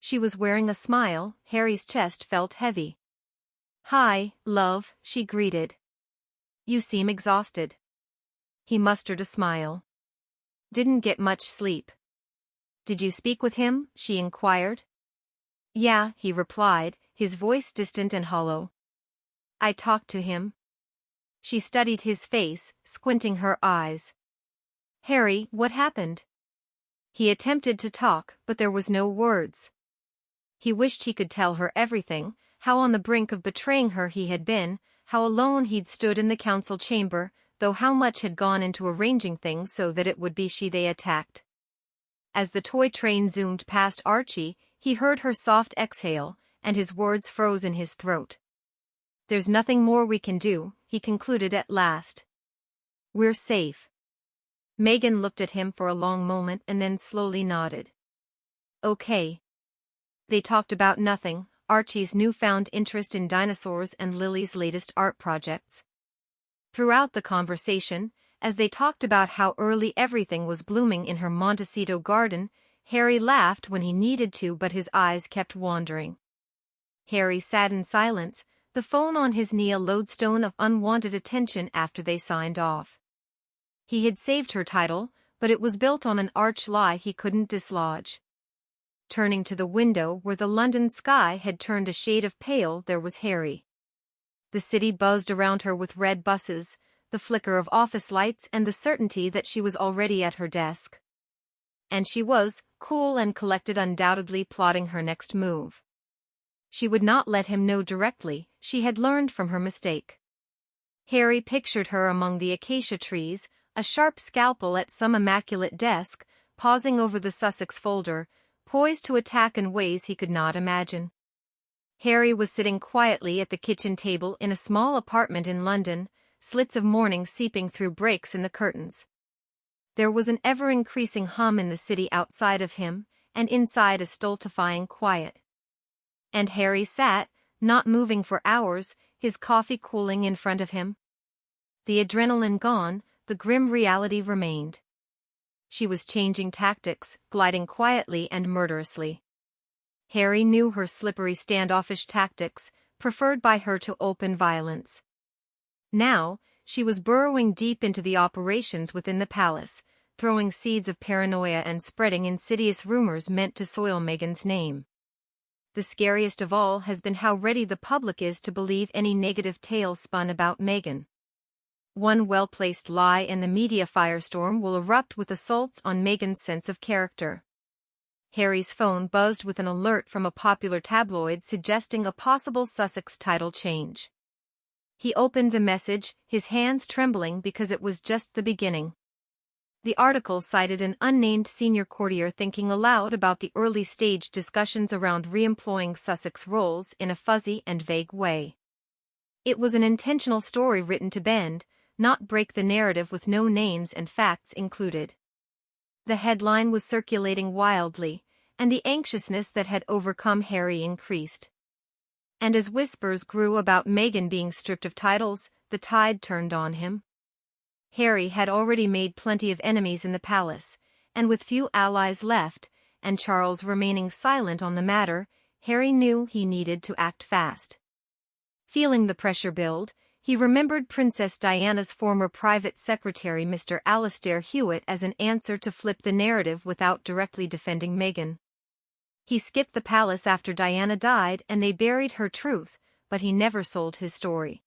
She was wearing a smile. Harry's chest felt heavy. "Hi, love," she greeted. "You seem exhausted." He mustered a smile. "Didn't get much sleep." "Did you speak with him?" she inquired. "Yeah," he replied, his voice distant and hollow. "I talked to him." She studied his face, squinting her eyes. "Harry, what happened?" He attempted to talk, but there was no words. He wished he could tell her everything, how on the brink of betraying her he had been, how alone he'd stood in the council chamber, though how much had gone into arranging things so that it would be she they attacked. As the toy train zoomed past Archie, he heard her soft exhale, and his words froze in his throat. "There's nothing more we can do," he concluded at last. "We're safe." Meghan looked at him for a long moment and then slowly nodded. "Okay." They talked about nothing, Archie's newfound interest in dinosaurs and Lily's latest art projects. Throughout the conversation, as they talked about how early everything was blooming in her Montecito garden, Harry laughed when he needed to, but his eyes kept wandering. Harry sat in silence, the phone on his knee, a lodestone of unwanted attention after they signed off. He had saved her title, but it was built on an arch lie he couldn't dislodge. Turning to the window where the London sky had turned a shade of pale, there was Harry. The city buzzed around her with red buses, the flicker of office lights, and the certainty that she was already at her desk. And she was, cool and collected, undoubtedly plotting her next move. She would not let him know directly. She had learned from her mistake. Harry pictured her among the acacia trees, a sharp scalpel at some immaculate desk, pausing over the Sussex folder, poised to attack in ways he could not imagine. Harry was sitting quietly at the kitchen table in a small apartment in London, slits of morning seeping through breaks in the curtains. There was an ever-increasing hum in the city outside of him, and inside a stultifying quiet. And Harry sat, not moving for hours, his coffee cooling in front of him. The adrenaline gone, the grim reality remained. She was changing tactics, gliding quietly and murderously. Harry knew her slippery standoffish tactics, preferred by her to open violence. Now, she was burrowing deep into the operations within the palace, throwing seeds of paranoia and spreading insidious rumors meant to soil Meghan's name. The scariest of all has been how ready the public is to believe any negative tale spun about Meghan. One well-placed lie and the media firestorm will erupt with assaults on Meghan's sense of character. Harry's phone buzzed with an alert from a popular tabloid suggesting a possible Sussex title change. He opened the message, his hands trembling because it was just the beginning. The article cited an unnamed senior courtier thinking aloud about the early-stage discussions around re-employing Sussex roles in a fuzzy and vague way. It was an intentional story written to bend, not break the narrative, with no names and facts included. The headline was circulating wildly, and the anxiousness that had overcome Harry increased. And as whispers grew about Meghan being stripped of titles, the tide turned on him. Harry had already made plenty of enemies in the palace, and with few allies left, and Charles remaining silent on the matter, Harry knew he needed to act fast. Feeling the pressure build, he remembered Princess Diana's former private secretary Mr. Alastair Hewitt as an answer to flip the narrative without directly defending Meghan. He skipped the palace after Diana died and they buried her truth, but he never sold his story.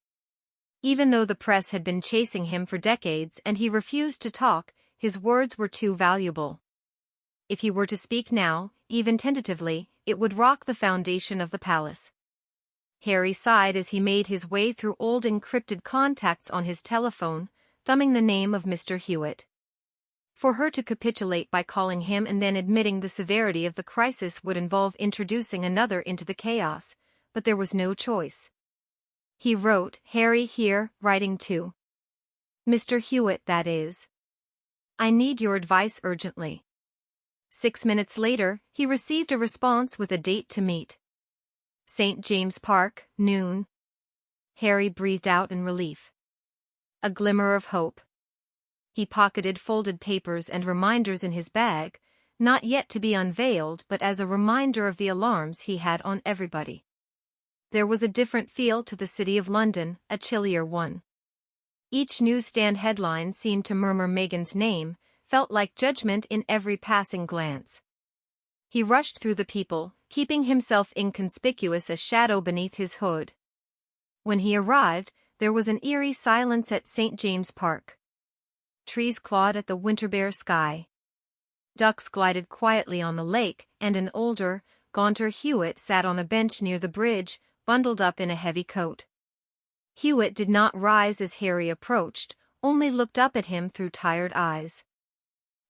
Even though the press had been chasing him for decades and he refused to talk, his words were too valuable. If he were to speak now, even tentatively, it would rock the foundation of the palace. Harry sighed as he made his way through old encrypted contacts on his telephone, thumbing the name of Mr. Hewitt. For her to capitulate by calling him and then admitting the severity of the crisis would involve introducing another into the chaos, but there was no choice. He wrote, "Harry here, writing to Mr. Hewitt, that is. I need your advice urgently." 6 minutes later, he received a response with a date to meet. St. James Park, noon. Harry breathed out in relief. A glimmer of hope. He pocketed folded papers and reminders in his bag, not yet to be unveiled but as a reminder of the alarms he had on everybody. There was a different feel to the City of London, a chillier one. Each newsstand headline seemed to murmur Meghan's name, felt like judgment in every passing glance. He rushed through the people, keeping himself inconspicuous, a shadow beneath his hood. When he arrived, there was an eerie silence at St. James Park. Trees clawed at the winter-bare sky. Ducks glided quietly on the lake, and an older, gaunter Hewitt sat on a bench near the bridge, bundled up in a heavy coat. Hewitt did not rise as Harry approached, only looked up at him through tired eyes.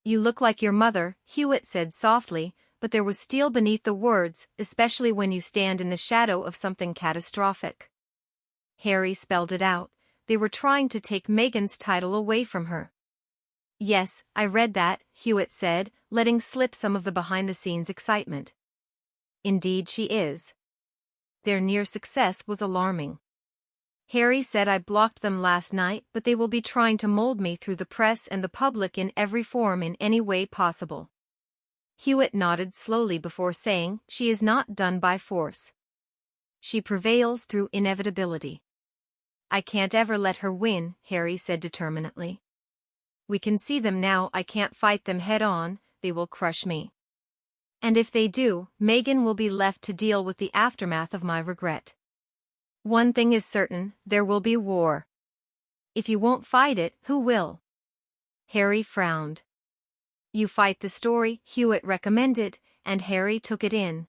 "You look like your mother," Hewitt said softly, but there was steel beneath the words, "especially when you stand in the shadow of something catastrophic." Harry spelled it out. They were trying to take Meghan's title away from her. "Yes, I read that," Hewitt said, letting slip some of the behind-the-scenes excitement. "Indeed she is." Their near success was alarming. Harry said, "I blocked them last night, but they will be trying to mold me through the press and the public in every form in any way possible." Hewitt nodded slowly before saying, "She is not done by force. She prevails through inevitability." "I can't ever let her win," Harry said determinedly. "We can see them now. I can't fight them head-on, they will crush me. And if they do, Meghan will be left to deal with the aftermath of my regret. One thing is certain, there will be war. If you won't fight it, who will?" Harry frowned. "You fight the story," Hewitt recommended, and Harry took it in.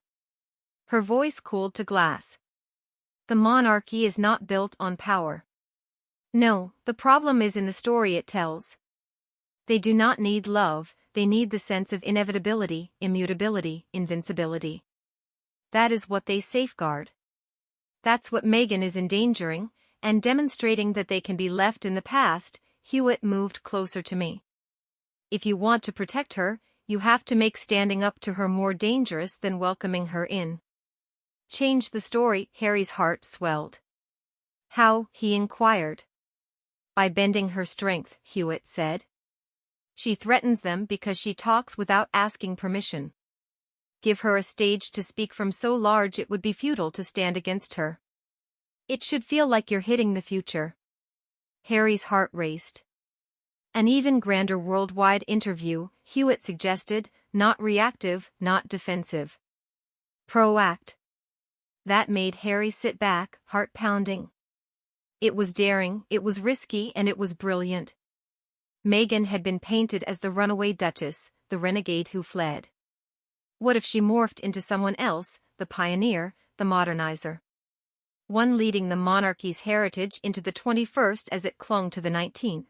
Her voice cooled to glass. "The monarchy is not built on power. No, the problem is in the story it tells. They do not need love, they need the sense of inevitability, immutability, invincibility. That is what they safeguard. That's what Meghan is endangering, and demonstrating that they can be left in the past, Hewitt moved closer to me. If you want to protect her, you have to make standing up to her more dangerous than welcoming her in. Change the story. Harry's heart swelled. How? He inquired. By bending her strength, Hewitt said. She threatens them because she talks without asking permission. Give her a stage to speak from so large it would be futile to stand against her. It should feel like you're hitting the future. Harry's heart raced. An even grander worldwide interview, Hewitt suggested, not reactive, not defensive. Proact. That made Harry sit back, heart pounding. It was daring, it was risky, and it was brilliant. Meghan had been painted as the runaway duchess, the renegade who fled. What if she morphed into someone else, the pioneer, the modernizer? One leading the monarchy's heritage into the 21st as it clung to the 19th.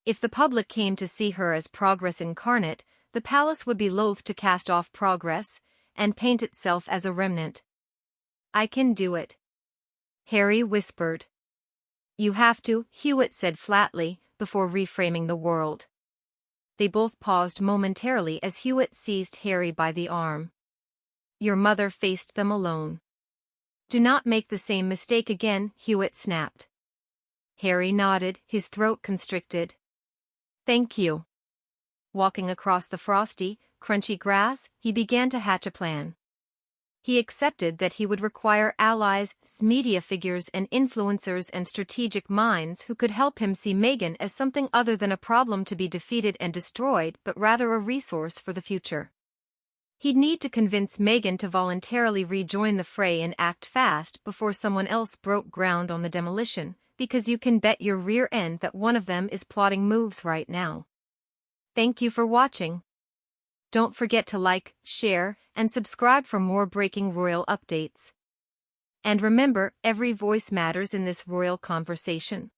If the public came to see her as progress incarnate, the palace would be loath to cast off progress and paint itself as a remnant. I can do it. Harry whispered. You have to, Hewitt said flatly, before reframing the world. They both paused momentarily as Hewitt seized Harry by the arm. Your mother faced them alone. Do not make the same mistake again, Hewitt snapped. Harry nodded, his throat constricted. Thank you. Walking across the frosty, crunchy grass, he began to hatch a plan. He accepted that he would require allies, media figures and influencers and strategic minds who could help him see Meghan as something other than a problem to be defeated and destroyed but rather a resource for the future. He'd need to convince Meghan to voluntarily rejoin the fray and act fast before someone else broke ground on the demolition, because you can bet your rear end that one of them is plotting moves right now. Thank you for watching. Don't forget to like, share, and subscribe for more breaking royal updates. And remember, every voice matters in this royal conversation.